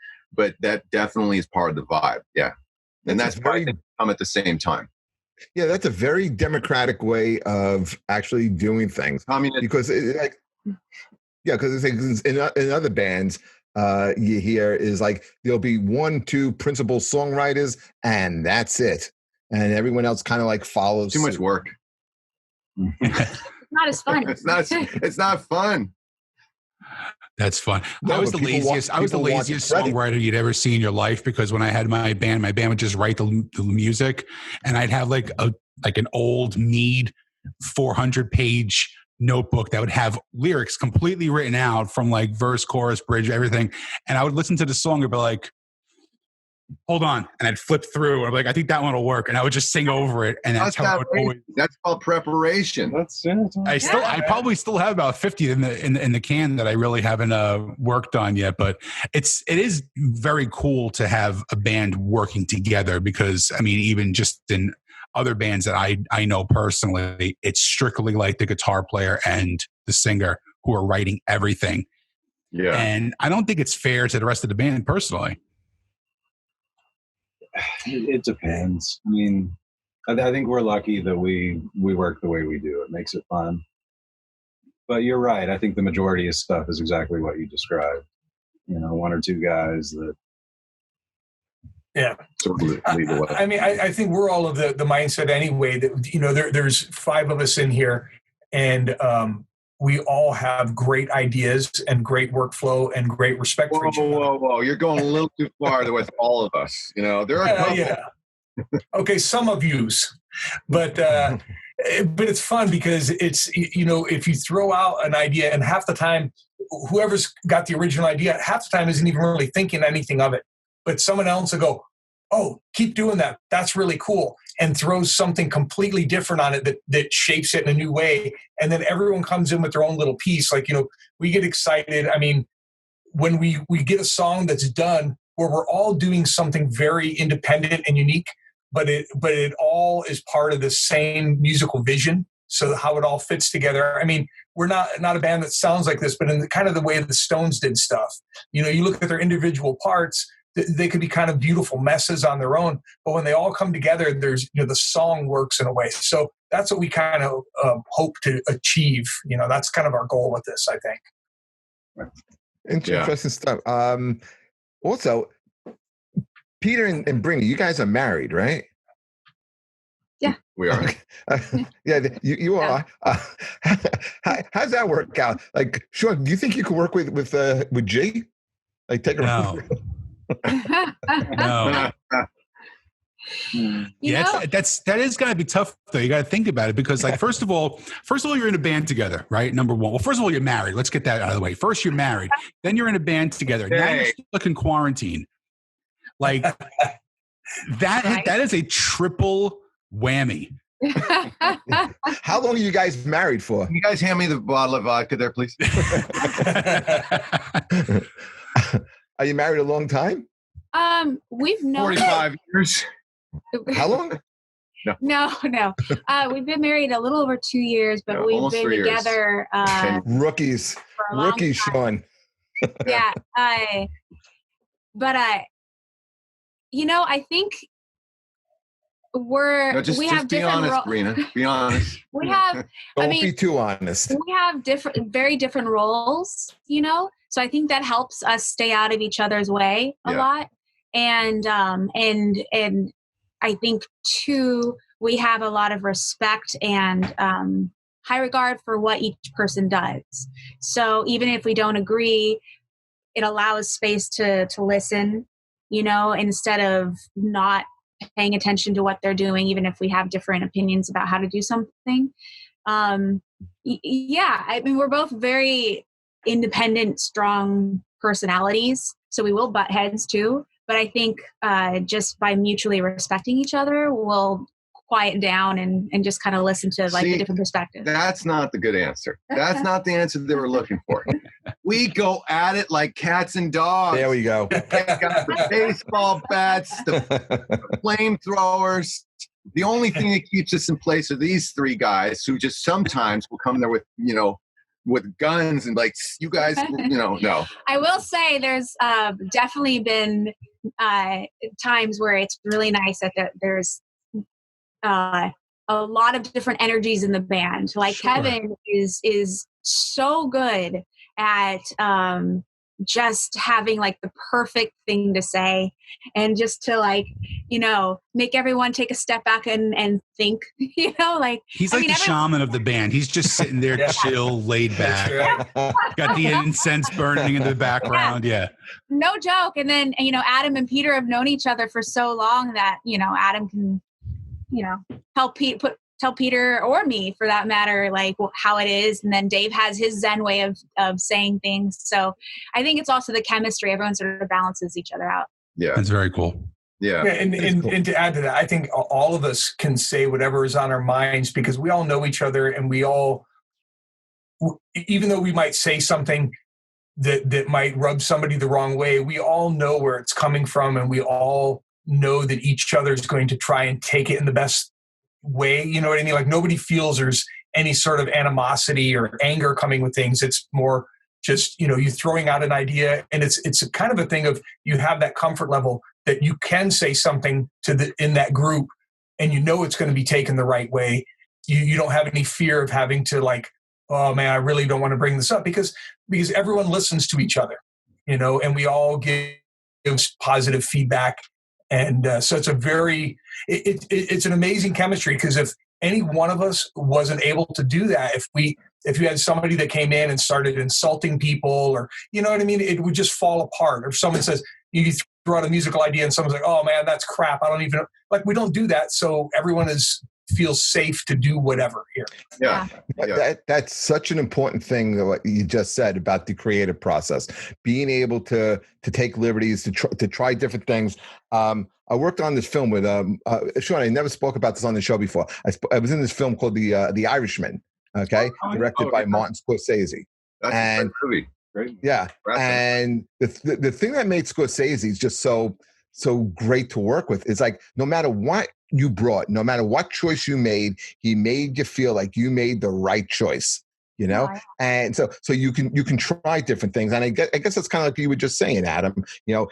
[SPEAKER 4] that definitely is part of the vibe. Yeah, and that's very come at the same time.
[SPEAKER 1] Yeah, that's a very democratic way of actually doing things. I mean, because because in other bands, you hear is like there'll be 1-2 principal songwriters, and that's it, and everyone else kind of like follows.
[SPEAKER 4] Too much work.
[SPEAKER 5] Not as fun.
[SPEAKER 4] It's not fun.
[SPEAKER 2] That's fun.
[SPEAKER 1] No,
[SPEAKER 2] I was the laziest songwriter you'd ever see in your life, because when I had my band would just write the music, and I'd have like an old Mead 400-page notebook that would have lyrics completely written out from like verse, chorus, bridge, everything. And I would listen to the song and be like, hold on. And I'd flip through. And I'm like, I think that one will work. And I would just sing over it. And that's how it would always.
[SPEAKER 4] That's called preparation.
[SPEAKER 6] That's it.
[SPEAKER 2] I probably still have about 50 in the can that I really haven't worked on yet. But it is very cool to have a band working together, because I mean, even just in other bands that I know personally, it's strictly like the guitar player and the singer who are writing everything.
[SPEAKER 4] Yeah.
[SPEAKER 2] And I don't think it's fair to the rest of the band personally.
[SPEAKER 6] It depends. I mean, I think we're lucky that we work the way we do. It makes it fun. But you're right. I think the majority of stuff is exactly what you described. 1 or 2 guys that.
[SPEAKER 3] Yeah.
[SPEAKER 4] I
[SPEAKER 3] mean, I think we're all of the mindset anyway that, there's 5 of us in here, and we all have great ideas and great workflow and great respect for each other.
[SPEAKER 4] Whoa. You're going a little too far with all of us. There are a couple.
[SPEAKER 3] Yeah. Okay, some of yous. But it's fun because it's, if you throw out an idea, and half the time, whoever's got the original idea, half the time isn't even really thinking anything of it. But someone else will go, oh, keep doing that. That's really cool. And throws something completely different on it that shapes it in a new way. And then everyone comes in with their own little piece. Like, we get excited. I mean, when we get a song that's done where we're all doing something very independent and unique, but it all is part of the same musical vision. So how it all fits together. I mean, we're not a band that sounds like this, but in the kind of the way the Stones did stuff. You look at their individual parts, they could be kind of beautiful messes on their own, but when they all come together, there's, the song works in a way. So that's what we kind of hope to achieve. That's kind of our goal with this, I think.
[SPEAKER 1] Interesting stuff. Also, Peter and Brina, you guys are married, right?
[SPEAKER 5] Yeah,
[SPEAKER 4] we are.
[SPEAKER 1] Yeah, you are. How's that work out? Like, Sean, do you think you could work with G? Like, take her.
[SPEAKER 2] No. No. That is gotta be tough though. You gotta think about it, because like first of all you're in a band together, right? Number one. Well, first of all, you're married. Let's get that out of the way. First you're married, then you're in a band together. Now you're stuck in quarantine. Like that is a triple whammy.
[SPEAKER 1] How long are you guys married for?
[SPEAKER 4] Can you guys hand me the bottle of vodka there, please?
[SPEAKER 1] Are you married a long time?
[SPEAKER 5] We've known
[SPEAKER 4] 45 years.
[SPEAKER 1] How long?
[SPEAKER 5] No. We've been married a little over 2 years, but we've been together
[SPEAKER 1] rookies,
[SPEAKER 5] for a long time.
[SPEAKER 1] Sean.
[SPEAKER 5] Yeah. I think
[SPEAKER 4] just
[SPEAKER 5] have
[SPEAKER 4] be honest, Brina. Be honest.
[SPEAKER 5] We have.
[SPEAKER 1] Don't be too honest.
[SPEAKER 5] We have very different roles, So I think that helps us stay out of each other's way a lot, and I think too we have a lot of respect and high regard for what each person does. So even if we don't agree, it allows space to listen, instead of not paying attention to what they're doing, even if we have different opinions about how to do something. We're both very independent, strong personalities, so we will butt heads too. But I think just by mutually respecting each other, we'll quiet down and just kind of listen to the different perspectives.
[SPEAKER 4] That's not the good answer. That's not the answer they were looking for. We go at it like cats and dogs.
[SPEAKER 1] There we go.
[SPEAKER 4] Got the baseball bats, the flamethrowers. The only thing that keeps us in place are these three guys who just sometimes will come there with guns and you guys, no.
[SPEAKER 5] I will say there's definitely been times where it's really nice that there's a lot of different energies in the band. Kevin is so good at just having the perfect thing to say, and just to make everyone take a step back and think,
[SPEAKER 2] he's the shaman of the band. He's just sitting there chill, laid back, got the incense burning in the background.
[SPEAKER 5] No joke. And then Adam and Peter have known each other for so long that Adam can tell Peter or me, for that matter, how it is. And then Dave has his Zen way of saying things. So I think it's also the chemistry. Everyone sort of balances each other out.
[SPEAKER 4] Yeah.
[SPEAKER 2] That's very cool.
[SPEAKER 3] Yeah. And to add to that, I think all of us can say whatever is on our minds, because we all know each other, and we all, even though we might say something that might rub somebody the wrong way, we all know where it's coming from, and we all know that each other is going to try and take it in the best way. You know what I mean? Nobody feels there's any sort of animosity or anger coming with things. It's more just, you throwing out an idea, and it's a kind of a thing of, you have that comfort level that you can say something in that group, and it's going to be taken the right way. You don't have any fear of having to oh man, I really don't want to bring this up, because everyone listens to each other, and we all give positive feedback. And so it's it's an amazing chemistry, because if any one of us wasn't able to do that, if you had somebody that came in and started insulting people, or, you know what I mean, it would just fall apart. Or if someone says, you throw out a musical idea and someone's like, oh man, that's crap, I don't even, we don't do that. So everyone feels safe to do whatever here.
[SPEAKER 4] Yeah.
[SPEAKER 1] That's such an important thing, that what you just said about the creative process, being able to take liberties, to try different things. I worked on this film with Sean. I never spoke about this on the show before. I was in this film called The Irishman. Okay, directed by Martin Scorsese.
[SPEAKER 4] That's a great movie. Great.
[SPEAKER 1] Yeah, and the thing that made Scorsese just so great to work with is no matter what you brought, no matter what choice you made, he made you feel like you made the right choice.
[SPEAKER 5] Right.
[SPEAKER 1] And so you can try different things. And I guess that's kind of like you were just saying, Adam. You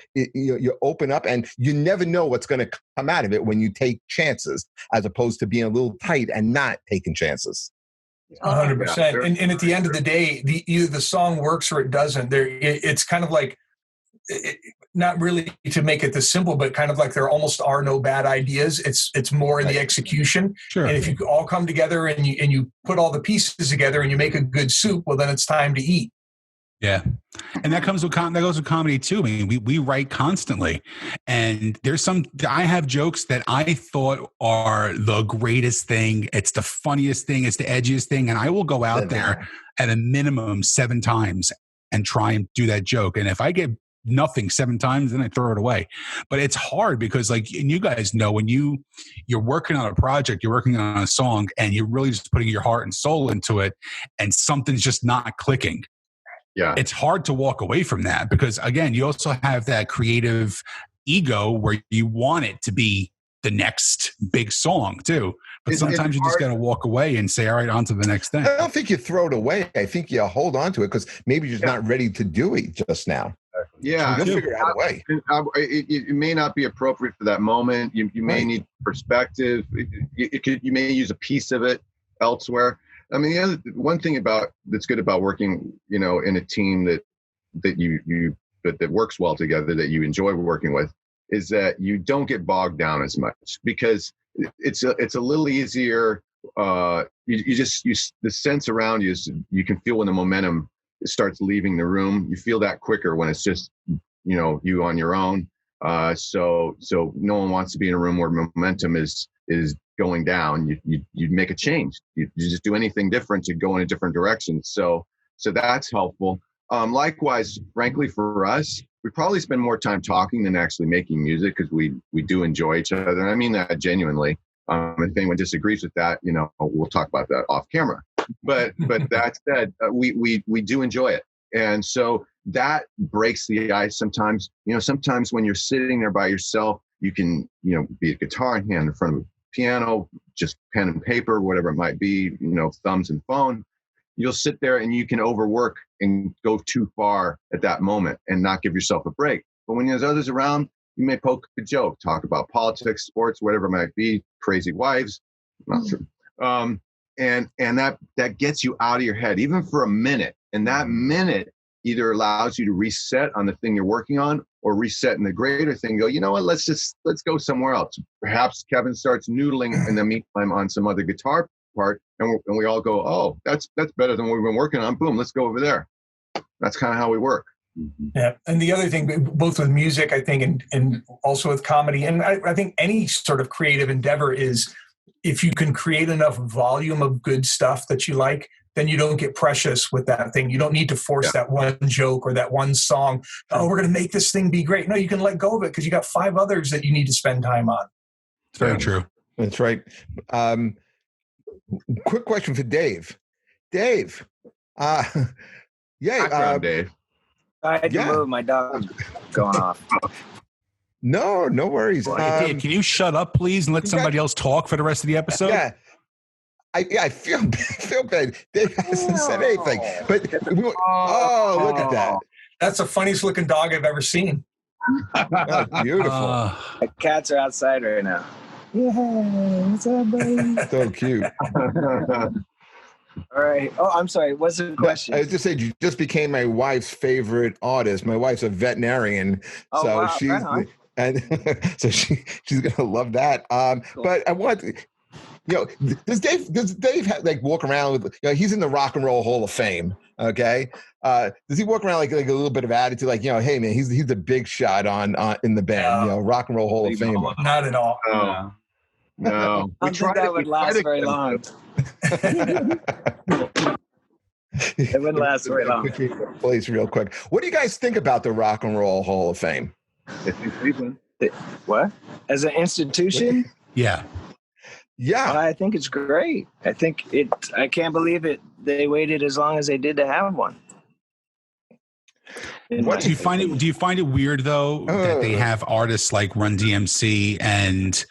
[SPEAKER 1] open up, and you never know what's going to come out of it when you take chances, as opposed to being a little tight and not taking chances.
[SPEAKER 3] 100%. And at the end of the day, either the song works or it doesn't. It's kind of not really to make it this simple, but kind of there almost are no bad ideas. It's more in the execution.
[SPEAKER 2] Sure.
[SPEAKER 3] And if you all come together and you put all the pieces together and you make a good soup, well, then it's time to eat.
[SPEAKER 2] Yeah. And that goes with comedy too. I mean, we write constantly, and I have jokes that I thought are the greatest thing. It's the funniest thing. It's the edgiest thing. And I will go out there at a minimum 7 times and try and do that joke. And if I get nothing 7 times, then I throw it away. But it's hard because and you guys know, when you're working on a project, you're working on a song, and you're really just putting your heart and soul into it, and something's just not clicking.
[SPEAKER 4] Yeah.
[SPEAKER 2] It's hard to walk away from that, because again, you also have that creative ego where you want it to be the next big song too. But
[SPEAKER 4] It's
[SPEAKER 2] sometimes you just
[SPEAKER 4] hard.
[SPEAKER 2] got to walk away and say, all right, on to the next thing.
[SPEAKER 1] I don't think you throw it away. I think you hold on to it because maybe you're just not ready to do it just now.
[SPEAKER 4] Yeah,
[SPEAKER 1] You'll figure out a way.
[SPEAKER 4] It may not be appropriate for that moment. You may
[SPEAKER 1] Right.
[SPEAKER 4] need perspective. You may use a piece of it elsewhere. I mean, the one thing that's good about working, in a team that works well together, that you enjoy working with, is that you don't get bogged down as much because it's a little easier. The sense around you is you can feel when the momentum starts leaving the room. You feel that quicker when it's just you on your own. So no one wants to be in a room where momentum is going down. You make a change. You just do anything different to go in a different direction. So that's helpful. Likewise, frankly, for us, we probably spend more time talking than actually making music because we do enjoy each other. And I mean that genuinely. If anyone disagrees with that, we'll talk about that off camera. But that said, we do enjoy it. And so that breaks the ice sometimes. Sometimes when you're sitting there by yourself, you can, be a guitar in hand in front of a piano, just pen and paper, whatever it might be, thumbs and phone. You'll sit there and you can overwork and go too far at that moment and not give yourself a break. But when there's others around, you may poke a joke, talk about politics, sports, whatever it might be, crazy wives. Not true. And that gets you out of your head, even for a minute. And that minute either allows you to reset on the thing you're working on or reset in the greater thing. Go, you know what, let's go somewhere else. Perhaps Kevin starts noodling in the meantime on some other guitar part. And we all go, oh, that's better than what we've been working on. Boom, let's go over there. That's kind of how we work.
[SPEAKER 3] Yeah. And the other thing, both with music, I think, and also with comedy, and I think any sort of creative endeavor is if you can create enough volume of good stuff that you like, then you don't get precious with that thing. You don't need to force that one joke or that one song. Oh, we're going to make this thing be great. No, you can let go of it because you got 5 others that you need to spend time on.
[SPEAKER 2] It's very true.
[SPEAKER 1] That's right. Quick question for Dave. Dave,
[SPEAKER 4] Dave.
[SPEAKER 7] I had to move. My dog going off.
[SPEAKER 1] No worries.
[SPEAKER 2] Dave, can you shut up, please, and let somebody else talk for the rest of the episode?
[SPEAKER 1] Yeah. I feel bad. Dave hasn't said anything. But look at that.
[SPEAKER 3] That's the funniest looking dog I've ever seen.
[SPEAKER 1] Oh, beautiful.
[SPEAKER 7] The cats are outside right now. Yeah, what's up, buddy?
[SPEAKER 1] So cute.
[SPEAKER 7] All right. Oh, I'm sorry. What's the question?
[SPEAKER 1] I was just saying, you just became my wife's favorite artist. My wife's a veterinarian, so she's
[SPEAKER 7] right
[SPEAKER 1] and so she's gonna love that.
[SPEAKER 7] Cool.
[SPEAKER 1] But I want, does Dave walk around with? He's in the Rock and Roll Hall of Fame. Okay, does he walk around like a little bit of attitude, like hey man, he's the big shot on in the band, Rock and Roll Hall of Fame?
[SPEAKER 3] Not at all.
[SPEAKER 4] No.
[SPEAKER 7] I don't think that would last very long. It wouldn't last very long.
[SPEAKER 1] Place real quick. What do you guys think about the Rock and Roll Hall of Fame?
[SPEAKER 7] What? As an institution?
[SPEAKER 2] Yeah.
[SPEAKER 7] I think it's great. I can't believe it. They waited as long as they did to have one.
[SPEAKER 2] Do you find it weird though that they have artists like Run DMC and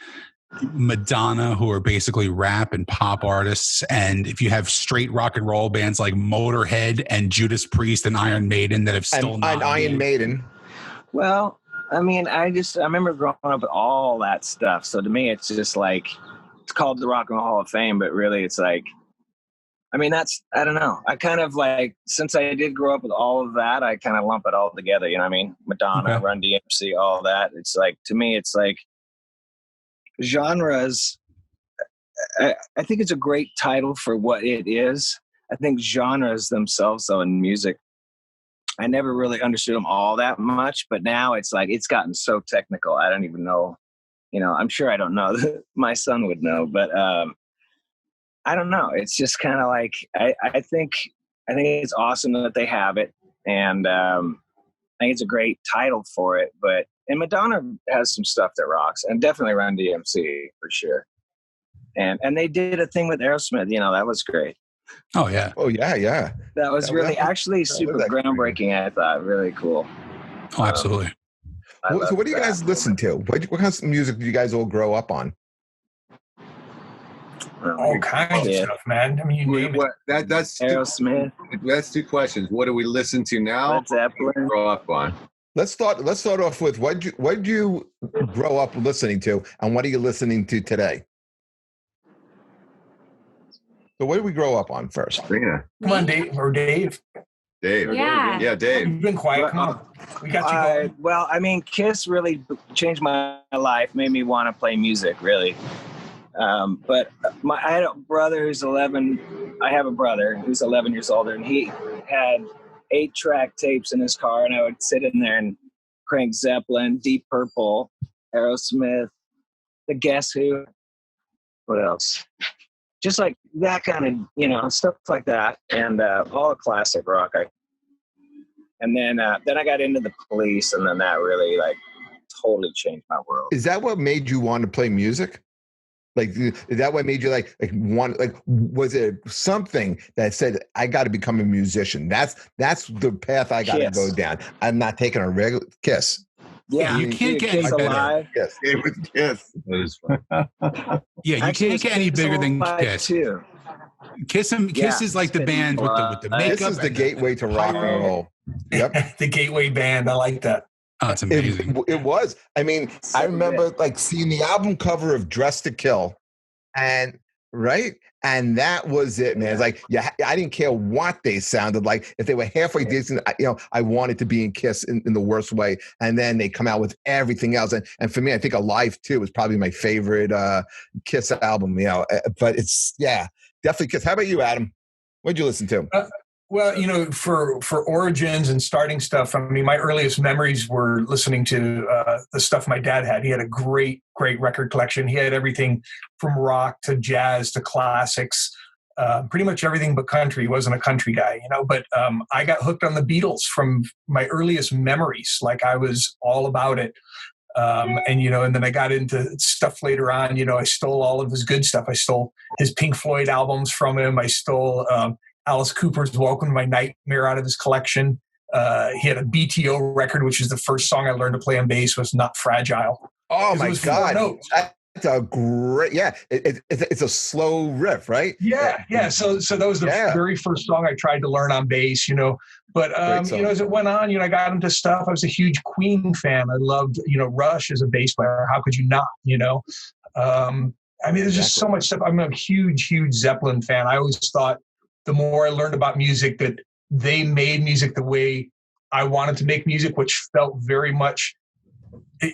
[SPEAKER 2] Madonna, who are basically rap and pop artists, and if you have straight rock and roll bands like Motorhead and Judas Priest and Iron Maiden that have still not
[SPEAKER 1] Iron Maiden?
[SPEAKER 7] Well, I mean, I remember growing up with all that stuff. So to me, it's just like, it's called the Rock and Roll Hall of Fame, but really it's like, I mean, I don't know. I kind of like, since I did grow up with all of that, I kind of lump it all together. You know what I mean? Madonna, Run DMC, all that. It's like, to me, it's like genres. I think it's a great title for what it is. I think genres themselves, though, in music, I never really understood them all that much, but now it's like, it's gotten so technical. I don't even know, I'm sure I don't know. My son would know, but I don't know. It's just kind of like, I think it's awesome that they have it. And I think it's a great title for it, and Madonna has some stuff that rocks, and definitely Run DMC for sure. And they did a thing with Aerosmith, that was great.
[SPEAKER 2] Oh yeah.
[SPEAKER 7] That was really actually super groundbreaking. I thought really cool.
[SPEAKER 2] Oh, absolutely.
[SPEAKER 1] So what do you guys listen to? What kind of music do you guys all grow up on?
[SPEAKER 3] All kinds of stuff, man. I mean, you name it.
[SPEAKER 4] That's
[SPEAKER 7] Aerosmith.
[SPEAKER 4] That's two questions. What do we listen to now?
[SPEAKER 7] Led Zeppelin.
[SPEAKER 4] Grow up on.
[SPEAKER 1] Let's start off with what you grow up listening to, and what are you listening to today? So what did we grow up on first?
[SPEAKER 4] Brina.
[SPEAKER 3] Come on, Dave. Or Dave.
[SPEAKER 4] Dave.
[SPEAKER 5] Yeah.
[SPEAKER 4] Dave.
[SPEAKER 3] You've been quiet. Come on. We got you going.
[SPEAKER 7] Well, I mean, Kiss really changed my life, made me want to play music, really. But I had a brother who's 11. I have a brother who's 11 years older, and he had 8-track tapes in his car, and I would sit in there and crank Zeppelin, Deep Purple, Aerosmith, The Guess Who. What else? Just like that kind of, stuff like that, and all the classic rock. And then I got into the Police, and then that really totally changed my world.
[SPEAKER 1] Is that what made you want to play music? Like, is that what made you was it something that said, I got to become a musician? That's the path I got to go down. I'm not taking a regular Kiss.
[SPEAKER 7] Yeah,
[SPEAKER 2] you can't get any better.
[SPEAKER 1] Yes.
[SPEAKER 4] It was Kiss.
[SPEAKER 6] That is fun.
[SPEAKER 2] Yeah, you can't get any bigger than Kiss.
[SPEAKER 7] Too.
[SPEAKER 2] Kiss is like the band with the makeup.
[SPEAKER 1] This is the gateway to rock and roll. Yep.
[SPEAKER 3] The gateway band. I like that.
[SPEAKER 2] Oh, it's amazing.
[SPEAKER 1] It was. I mean, I remember seeing the album cover of Dress to Kill, and that was it, man. It's like, I didn't care what they sounded like. If they were halfway decent, I wanted to be in Kiss in the worst way. And then they come out with everything else. And for me, I think Alive 2 is probably my favorite Kiss album, but it's, definitely Kiss. How about you, Adam? What'd you listen to?
[SPEAKER 3] Well, for origins and starting stuff, I mean, my earliest memories were listening to the stuff my dad had. He had a great record collection. He had everything from rock to jazz to classics, pretty much everything but country. He wasn't a country guy, but I got hooked on the Beatles from my earliest memories. Like, I was all about it. And then I got into stuff later on. I stole all of his good stuff. I stole his Pink Floyd albums from him. I stole Alice Cooper's Welcome to My Nightmare out of his collection. He had a BTO record, which is the first song I learned to play on bass, was Not Fragile.
[SPEAKER 1] Oh, my God. That's a great, it's a slow riff, right?
[SPEAKER 3] Yeah. So that was the very first song I tried to learn on bass, But, as it went on, I got into stuff. I was a huge Queen fan. I loved, Rush as a bass player. How could you not, I mean, there's just so much stuff. I'm a huge Zeppelin fan. I always thought the more I learned about music, that they made music the way I wanted to make music, which felt very much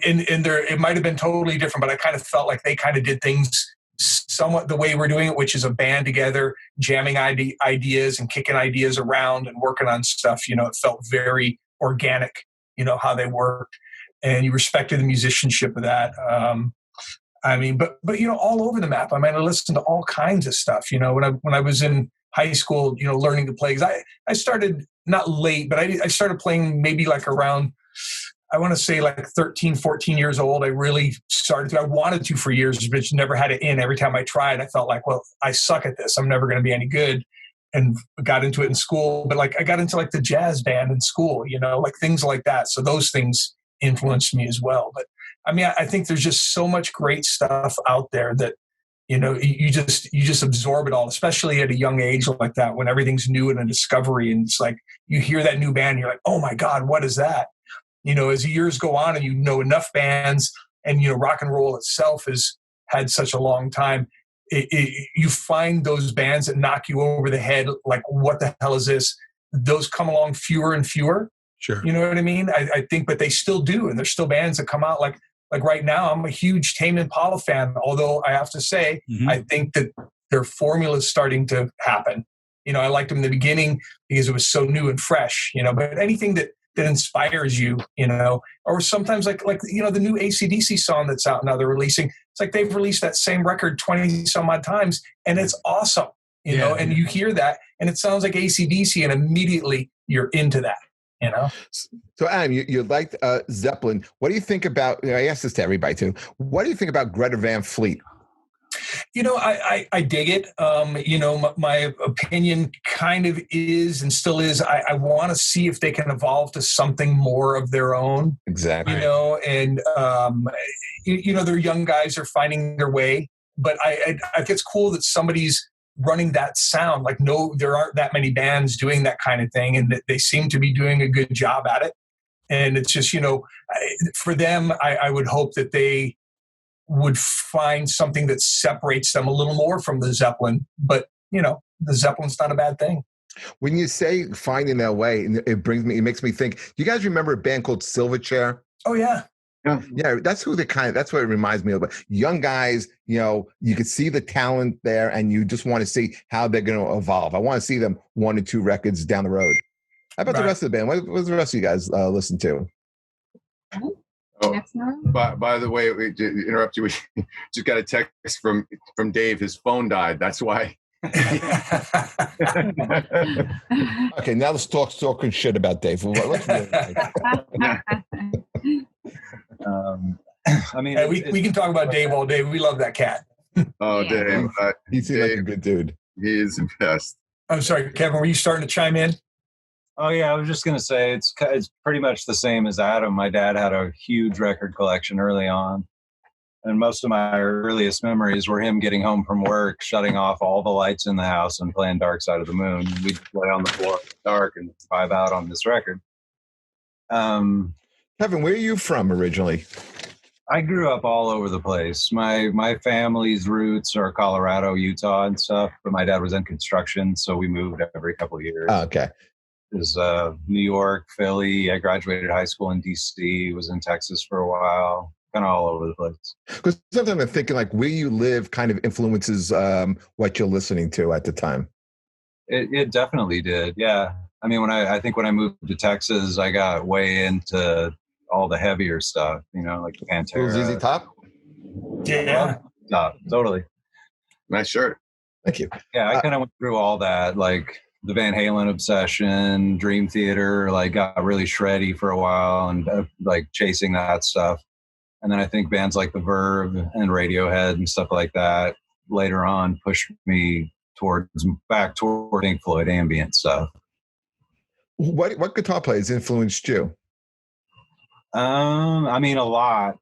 [SPEAKER 3] in there. It might have been totally different, but I kind of felt like they kind of did things somewhat the way we're doing it, which is a band together, jamming ideas and kicking ideas around and working on stuff. It felt very organic, how they worked, and you respected the musicianship of that. I mean, but all over the map. I mean, I listened to all kinds of stuff. When I was in high school, learning to play, because I started not late, but I started playing maybe around, I want to say 13, 14 years old. I really started to. I wanted to for years, but never had it in. Every time I tried, I felt like, well, I suck at this. I'm never going to be any good. And got into it in school. But I got into the jazz band in school, things like that. So those things influenced me as well. But I mean, I think there's just so much great stuff out there that, you just absorb it all, especially at a young age like that, when everything's new and a discovery. And it's like, you hear that new band, you're like, oh my God, what is that? As the years go on and enough bands, and, rock and roll itself has had such a long time, you find those bands that knock you over the head, like, what the hell is this? Those come along fewer and fewer.
[SPEAKER 2] Sure.
[SPEAKER 3] You know what I mean? I think, but they still do. And there's still bands that come out like right now, I'm a huge Tame Impala fan, although I have to say, I think that their formula is starting to happen. I liked them in the beginning because it was so new and fresh, but anything that inspires you, or sometimes the new AC/DC song that's out now they're releasing, it's like they've released that same record 20 some odd times and it's awesome, and you hear that and it sounds like AC/DC and immediately you're into that.
[SPEAKER 1] So Adam, you liked Zeppelin. What do you think about? I asked this to everybody too. What do you think about Greta Van Fleet?
[SPEAKER 3] I dig it. My opinion kind of is and still is, I want to see if they can evolve to something more of their own.
[SPEAKER 1] Exactly.
[SPEAKER 3] And they're young guys are finding their way, but I think it's cool that somebody's running that sound. Like, no, there aren't that many bands doing that kind of thing, and that they seem to be doing a good job at it. And it's just, for them, I would hope that they would find something that separates them a little more from the Zeppelin. But, the Zeppelin's not a bad thing.
[SPEAKER 1] When you say finding their way, it makes me think, do you guys remember a band called Silverchair?
[SPEAKER 3] Oh, yeah.
[SPEAKER 1] Yeah, that's who that's what it reminds me of. Young guys, you could see the talent there, and you just want to see how they're going to evolve. I want to see them 1 or 2 records down the road. How about the rest of the band? What does the rest of you guys listen to?
[SPEAKER 4] Oh, by the way, we interrupt you. We just got a text from Dave. His phone died. That's why.
[SPEAKER 1] Okay, now let's talking shit about Dave. Let's
[SPEAKER 3] we can talk about Dave all day. We love that cat.
[SPEAKER 4] Oh, Dave.
[SPEAKER 1] He seems like a good dude.
[SPEAKER 4] He is the best.
[SPEAKER 3] I'm sorry, Kevin, were you starting to chime in?
[SPEAKER 6] Oh, yeah, I was just going to say it's pretty much the same as Adam. My dad had a huge record collection early on, and most of my earliest memories were him getting home from work, shutting off all the lights in the house and playing Dark Side of the Moon. We'd lay on the floor in the dark and vibe out on this record.
[SPEAKER 1] Kevin, where are you from originally?
[SPEAKER 6] I grew up all over the place. My family's roots are Colorado, Utah, and stuff, but my dad was in construction, so we moved every couple of years.
[SPEAKER 1] Oh, okay.
[SPEAKER 6] Is New York, Philly. I graduated high school in DC, was in Texas for a while, kind of all over the place.
[SPEAKER 1] Because sometimes I'm thinking like where you live kind of influences what you're listening to at the time.
[SPEAKER 6] It definitely did, yeah. I mean, I think when I moved to Texas, I got way into all the heavier stuff, like Pantera.
[SPEAKER 1] ZZ Top?
[SPEAKER 3] Yeah.
[SPEAKER 6] Top, totally.
[SPEAKER 4] Nice shirt.
[SPEAKER 1] Thank you.
[SPEAKER 6] Yeah, I kind of went through all that, like the Van Halen obsession, Dream Theater, like got really shreddy for a while and like chasing that stuff. And then I think bands like The Verve and Radiohead and stuff like that later on pushed me back toward Pink Floyd ambient stuff.
[SPEAKER 1] What guitar players influenced you?
[SPEAKER 6] I mean, a lot.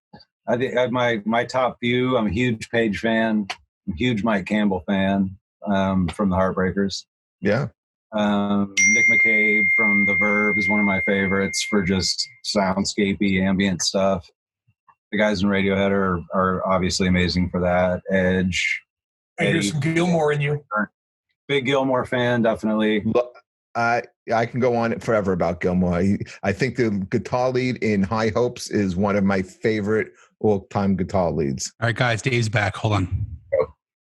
[SPEAKER 6] I think my top few. I'm a huge Page fan. I'm a huge Mike Campbell fan from the Heartbreakers.
[SPEAKER 1] Yeah.
[SPEAKER 6] Nick McCabe from The Verve is one of my favorites for just soundscapey ambient stuff. The guys in Radiohead are obviously amazing for that. Edge.
[SPEAKER 3] There's some Gilmore in you.
[SPEAKER 6] Big Gilmore fan, definitely.
[SPEAKER 1] I can go on forever about Gilmore. I think the guitar lead in High Hopes is one of my favorite all-time guitar leads.
[SPEAKER 2] All right, guys, Dave's back. Hold on.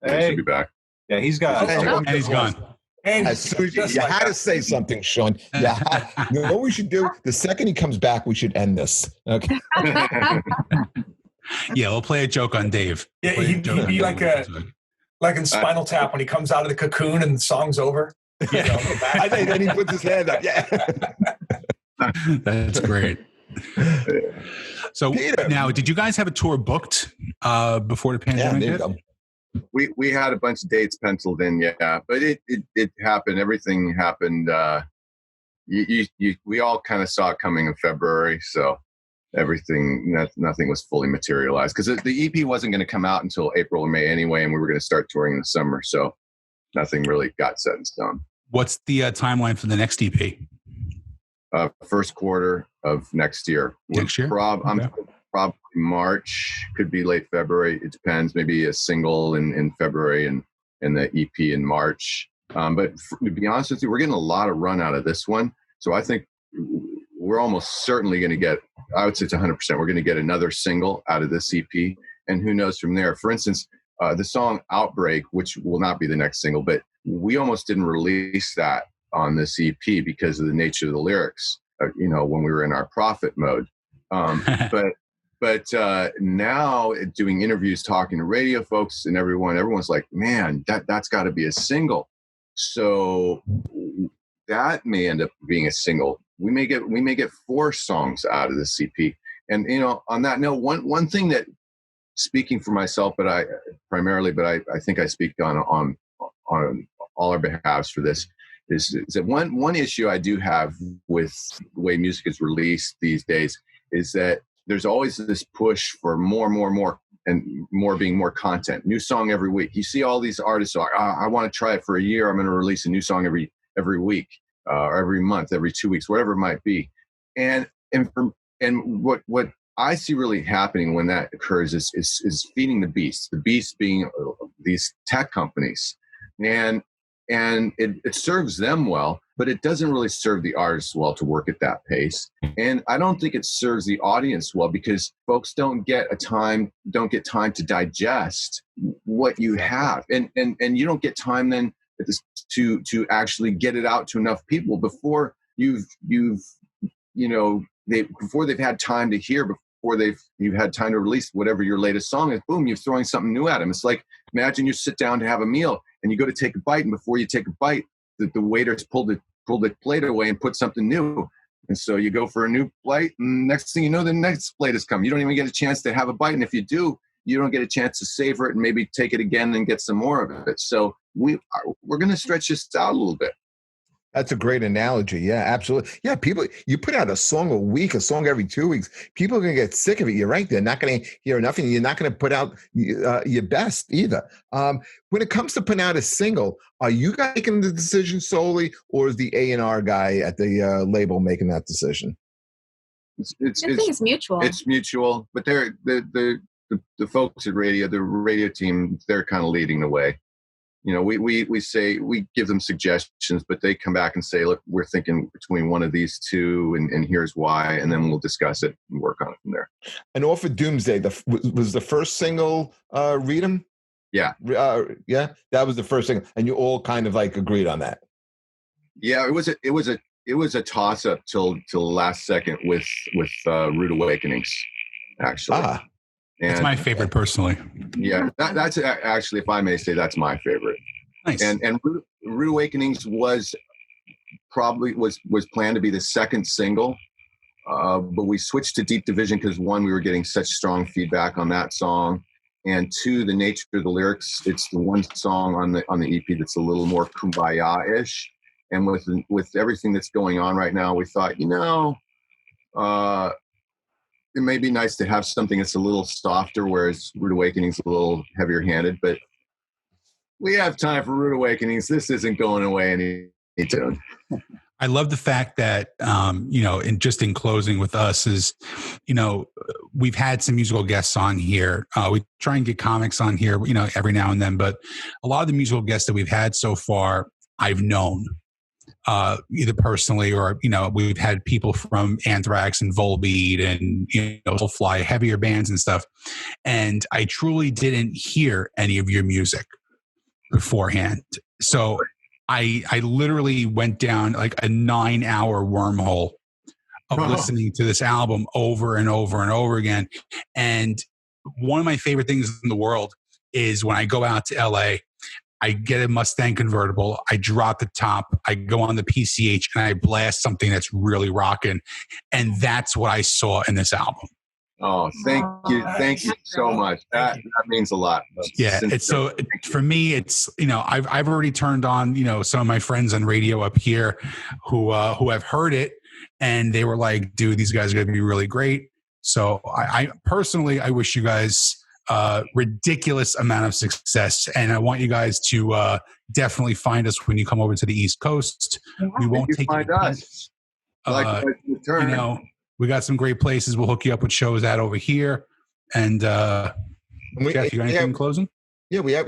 [SPEAKER 4] He should be back.
[SPEAKER 6] Yeah, he's got.
[SPEAKER 2] And he's gone.
[SPEAKER 1] As soon as you had to say something, Sean. You know what we should do? The second he comes back, we should end this. Okay.
[SPEAKER 2] Yeah, we'll play a joke on Dave.
[SPEAKER 3] Yeah, he'd be like in Spinal Tap when he comes out of the cocoon and the song's over.
[SPEAKER 1] I think then he puts his hand up. Yeah.
[SPEAKER 2] That's great. So
[SPEAKER 1] Peter.
[SPEAKER 2] Now, did you guys have a tour booked before the pandemic hit?
[SPEAKER 4] We had a bunch of dates penciled in, yeah, but it happened. Everything happened. We all kind of saw it coming in February, so nothing was fully materialized because the EP wasn't going to come out until April or May anyway, and we were going to start touring in the summer, so nothing really got set in stone.
[SPEAKER 2] What's the timeline for the next EP?
[SPEAKER 4] First quarter of next year.
[SPEAKER 2] Next year?
[SPEAKER 4] I'm probably March, could be late February. It depends. Maybe a single in February and the EP in March. But to be honest with you, we're getting a lot of run out of this one. So I think we're almost certainly going to get, I would say it's 100%, we're going to get another single out of this EP. And who knows from there. For instance, the song Outbreak, which will not be the next single, but we almost didn't release that on this EP because of the nature of the lyrics, when we were in our prophet mode. But now doing interviews, talking to radio folks and everyone's like, man, that's got to be a single. So that may end up being a single. We may get 4 songs out of this EP. And on that note, one thing that speaking for myself, but I think I speak on all our behalves for this. Is that one issue I do have with the way music is released these days is that there's always this push for more, and more being more content. New song every week. You see all these artists are, I want to try it for a year. I'm going to release a new song every week, or every month, every 2 weeks, whatever it might be. And what I see really happening when that occurs is feeding the beast. The beast being these tech companies, and it serves them well, but it doesn't really serve the artists well to work at that pace. And I don't think it serves the audience well because folks don't get time to digest what you have, and you don't get time then to actually get it out to enough people before before they've had time to hear, before you've had time to release whatever your latest song is. Boom, you're throwing something new at them. It's like, imagine you sit down to have a meal and you go to take a bite, and before you take a bite, the waiter's pulled the plate away and put something new. And so you go for a new plate, and next thing you know, the next plate has come. You don't even get a chance to have a bite. And if you do, you don't get a chance to savor it and maybe take it again and get some more of it. So we're going to stretch this out a little bit.
[SPEAKER 1] That's a great analogy. Yeah, absolutely. Yeah, people, you put out a song a week, a song every 2 weeks. People are going to get sick of it. You're right. They're not going to hear enough, and you're not going to put out your best either. When it comes to putting out a single, are you guys making the decision solely, or is the A&R guy at the label making that decision?
[SPEAKER 5] I think it's mutual.
[SPEAKER 4] It's mutual, but the folks at the radio team, they're kind of leading the way. We say, we give them suggestions, but they come back and say, look, we're thinking between one of these two, and here's why, and then we'll discuss it and work on it from there.
[SPEAKER 1] And off of Doomsday, was the first single Read 'Em?
[SPEAKER 4] Yeah.
[SPEAKER 1] Yeah, that was the first single, and you all kind of like agreed on that.
[SPEAKER 4] Yeah, it was a toss up till the last second with Rude Awakenings, actually.
[SPEAKER 2] It's my favorite personally.
[SPEAKER 4] Yeah, that's actually, if I may say, that's my favorite.
[SPEAKER 2] Nice.
[SPEAKER 4] And Rude Awakenings was planned to be the second single, but we switched to Deep Division because, one, we were getting such strong feedback on that song, and two, the nature of the lyrics. It's the one song on the EP that's a little more kumbaya-ish, and with everything that's going on right now, we thought, it may be nice to have something that's a little softer, whereas Rude Awakenings a little heavier handed, but we have time for Rude Awakenings. This isn't going away anytime.
[SPEAKER 2] I love the fact that, in closing with us is, we've had some musical guests on here. We try and get comics on here, every now and then, but a lot of the musical guests that we've had so far, I've known. Either personally or, we've had people from Anthrax and Volbeat and, Soulfly, heavier bands and stuff. And I truly didn't hear any of your music beforehand. So I literally went down like a 9-hour wormhole of listening to this album over and over and over again. And one of my favorite things in the world is when I go out to LA, I get a Mustang convertible, I drop the top, I go on the PCH, and I blast something that's really rocking. And that's what I saw in this album.
[SPEAKER 4] Oh, thank you. Thank you so much. That means a lot.
[SPEAKER 2] Yeah. For me, it's, I've already turned on, some of my friends on radio up here who have heard it, and they were like, dude, these guys are going to be really great. So I personally, I wish you guys ridiculous amount of success, and I want you guys to definitely find us when you come over to the East Coast. We won't take you
[SPEAKER 4] us.
[SPEAKER 2] We got some great places. We'll hook you up with shows out over here. And Jeff, you got anything in closing?
[SPEAKER 1] Yeah, we have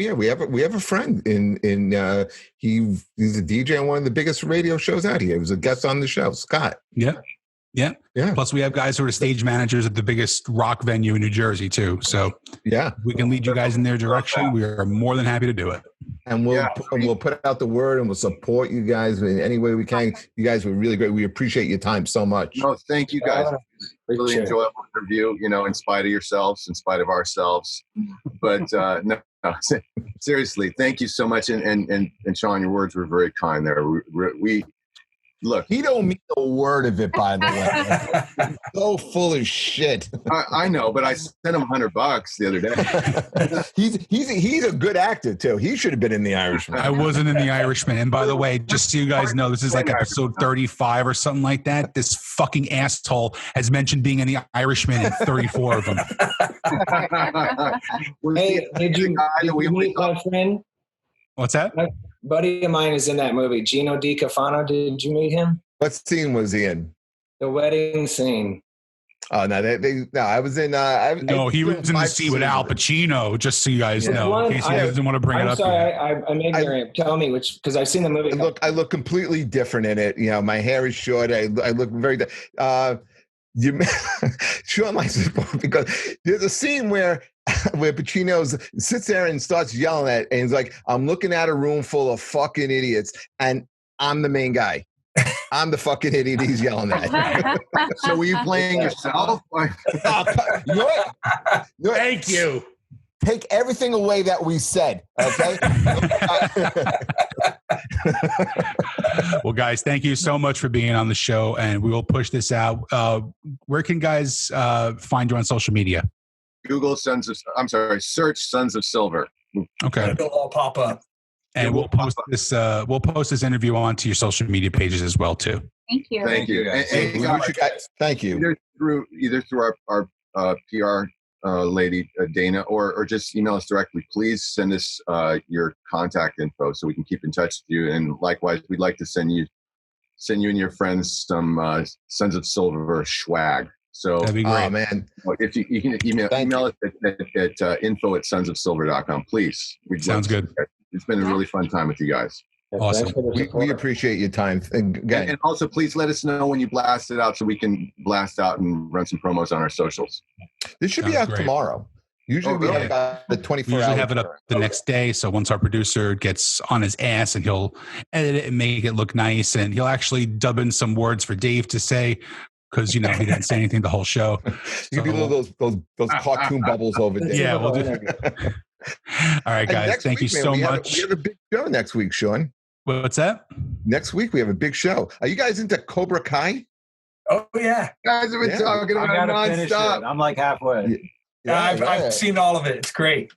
[SPEAKER 1] a friend in he's a DJ on one of the biggest radio shows out here. He was a guest on the show, Scott.
[SPEAKER 2] Yeah. Plus, we have guys who are stage managers at the biggest rock venue in New Jersey too. So
[SPEAKER 1] yeah,
[SPEAKER 2] we can lead you guys in their direction. We are more than happy to do it.
[SPEAKER 1] And we'll put out the word, and we'll support you guys in any way we can. You guys were really great. We appreciate your time so much.
[SPEAKER 4] No, thank you guys. Really enjoyable interview. In spite of yourselves, in spite of ourselves. But no, seriously, thank you so much. And Sean, your words were very kind there. Look,
[SPEAKER 1] he don't mean a word of it, by the way. He's so full of shit.
[SPEAKER 4] I know, but I sent him $100 the other day.
[SPEAKER 1] He's a good actor too. He should have been in The Irishman.
[SPEAKER 2] I wasn't in The Irishman. And by the way, just so you guys know, this is like episode 35 or something like that. This fucking asshole has mentioned being in The Irishman in 34 of them.
[SPEAKER 8] Hey, did you meet my friend?
[SPEAKER 2] What's that?
[SPEAKER 8] My buddy of mine is in that movie, Gino DiCafano. Did you meet him?
[SPEAKER 1] What scene was he in?
[SPEAKER 8] The wedding scene.
[SPEAKER 1] Oh no, I was in.
[SPEAKER 2] He was in the scene with Al Pacino. Just so you guys know, in case he doesn't want to bring it up.
[SPEAKER 8] I'm sorry, I'm ignorant. Tell me because I've seen the movie.
[SPEAKER 1] I look completely different in it. You know, my hair is short. I look very. Sean likes this book because there's a scene where Pacino sits there and starts yelling at, and he's like, "I'm looking at a room full of fucking idiots, and I'm the main guy. I'm the fucking idiot he's yelling at."
[SPEAKER 4] So were you playing yourself?
[SPEAKER 1] You know what?
[SPEAKER 2] Thank you.
[SPEAKER 1] Take everything away that we said, okay?
[SPEAKER 2] Well, guys, thank you so much for being on the show, and we will push this out. Where can guys find you on social media?
[SPEAKER 4] Google search Sons of Silver.
[SPEAKER 2] Okay.
[SPEAKER 3] It'll all pop up.
[SPEAKER 2] And we'll post this. We'll post this interview onto your social media pages as well too.
[SPEAKER 5] Thank you.
[SPEAKER 4] Thank you.
[SPEAKER 1] Thank you.
[SPEAKER 4] Either through our PR lady Dana, or just email us directly. Please send us your contact info so we can keep in touch with you. And likewise, we'd like to send you and your friends some Sons of Silver swag. So
[SPEAKER 2] that'd be great.
[SPEAKER 1] Oh man,
[SPEAKER 4] if you can email us at info@sonsofsilver.com, please.
[SPEAKER 2] Sounds good.
[SPEAKER 4] It's been a really fun time with you guys.
[SPEAKER 2] Awesome.
[SPEAKER 1] We appreciate your time.
[SPEAKER 4] And also, please let us know when you blast it out so we can blast out and run some promos on our socials.
[SPEAKER 1] This should be out tomorrow. Usually we have about the 24 hours.
[SPEAKER 2] We usually have it up the next day. So once our producer gets on his ass and he'll edit it and make it look nice, and he'll actually dub in some words for Dave to say, because he didn't say anything the whole show.
[SPEAKER 1] You can do those cartoon bubbles over there.
[SPEAKER 2] Yeah, we'll do. All right, guys. Thank you so much.
[SPEAKER 1] We have a big show next week, Sean.
[SPEAKER 2] What's that?
[SPEAKER 1] Next week we have a big show. Are you guys into Cobra Kai?
[SPEAKER 3] Oh yeah,
[SPEAKER 4] guys have been talking about it nonstop.
[SPEAKER 6] I'm like halfway.
[SPEAKER 3] I've seen all of it. It's great.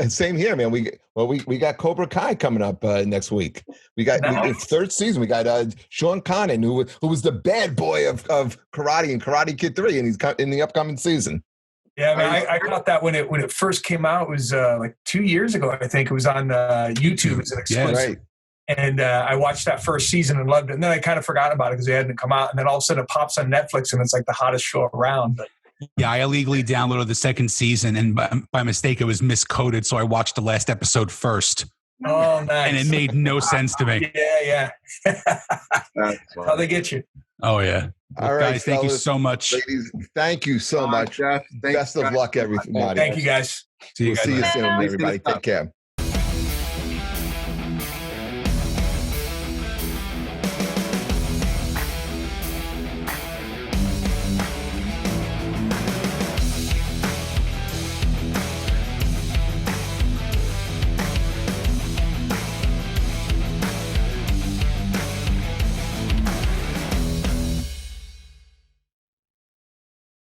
[SPEAKER 1] Same here, man. We got Cobra Kai coming up next week. We got third season. We got Sean Connon, who was the bad boy of karate and Karate Kid 3, and he's in the upcoming season.
[SPEAKER 3] Yeah, man, I caught that when it first came out. It was like 2 years ago, I think. It was on YouTube as an exclusive.
[SPEAKER 1] Yeah, right.
[SPEAKER 3] And I watched that first season and loved it. And then I kind of forgot about it because it hadn't come out. And then all of a sudden it pops on Netflix and it's like the hottest show around. But
[SPEAKER 2] yeah, I illegally downloaded the second season, and by mistake it was miscoded, so I watched the last episode first.
[SPEAKER 3] Oh, nice.
[SPEAKER 2] And it made no sense to me.
[SPEAKER 3] Yeah. How they get you.
[SPEAKER 2] Oh, yeah.
[SPEAKER 1] All right,
[SPEAKER 2] guys, thank you so much.
[SPEAKER 1] Ladies, thank you so much.
[SPEAKER 4] Jeff,
[SPEAKER 1] Best of luck, everybody.
[SPEAKER 3] Thank you, guys.
[SPEAKER 2] See you guys.
[SPEAKER 1] See you soon, everybody. Take care.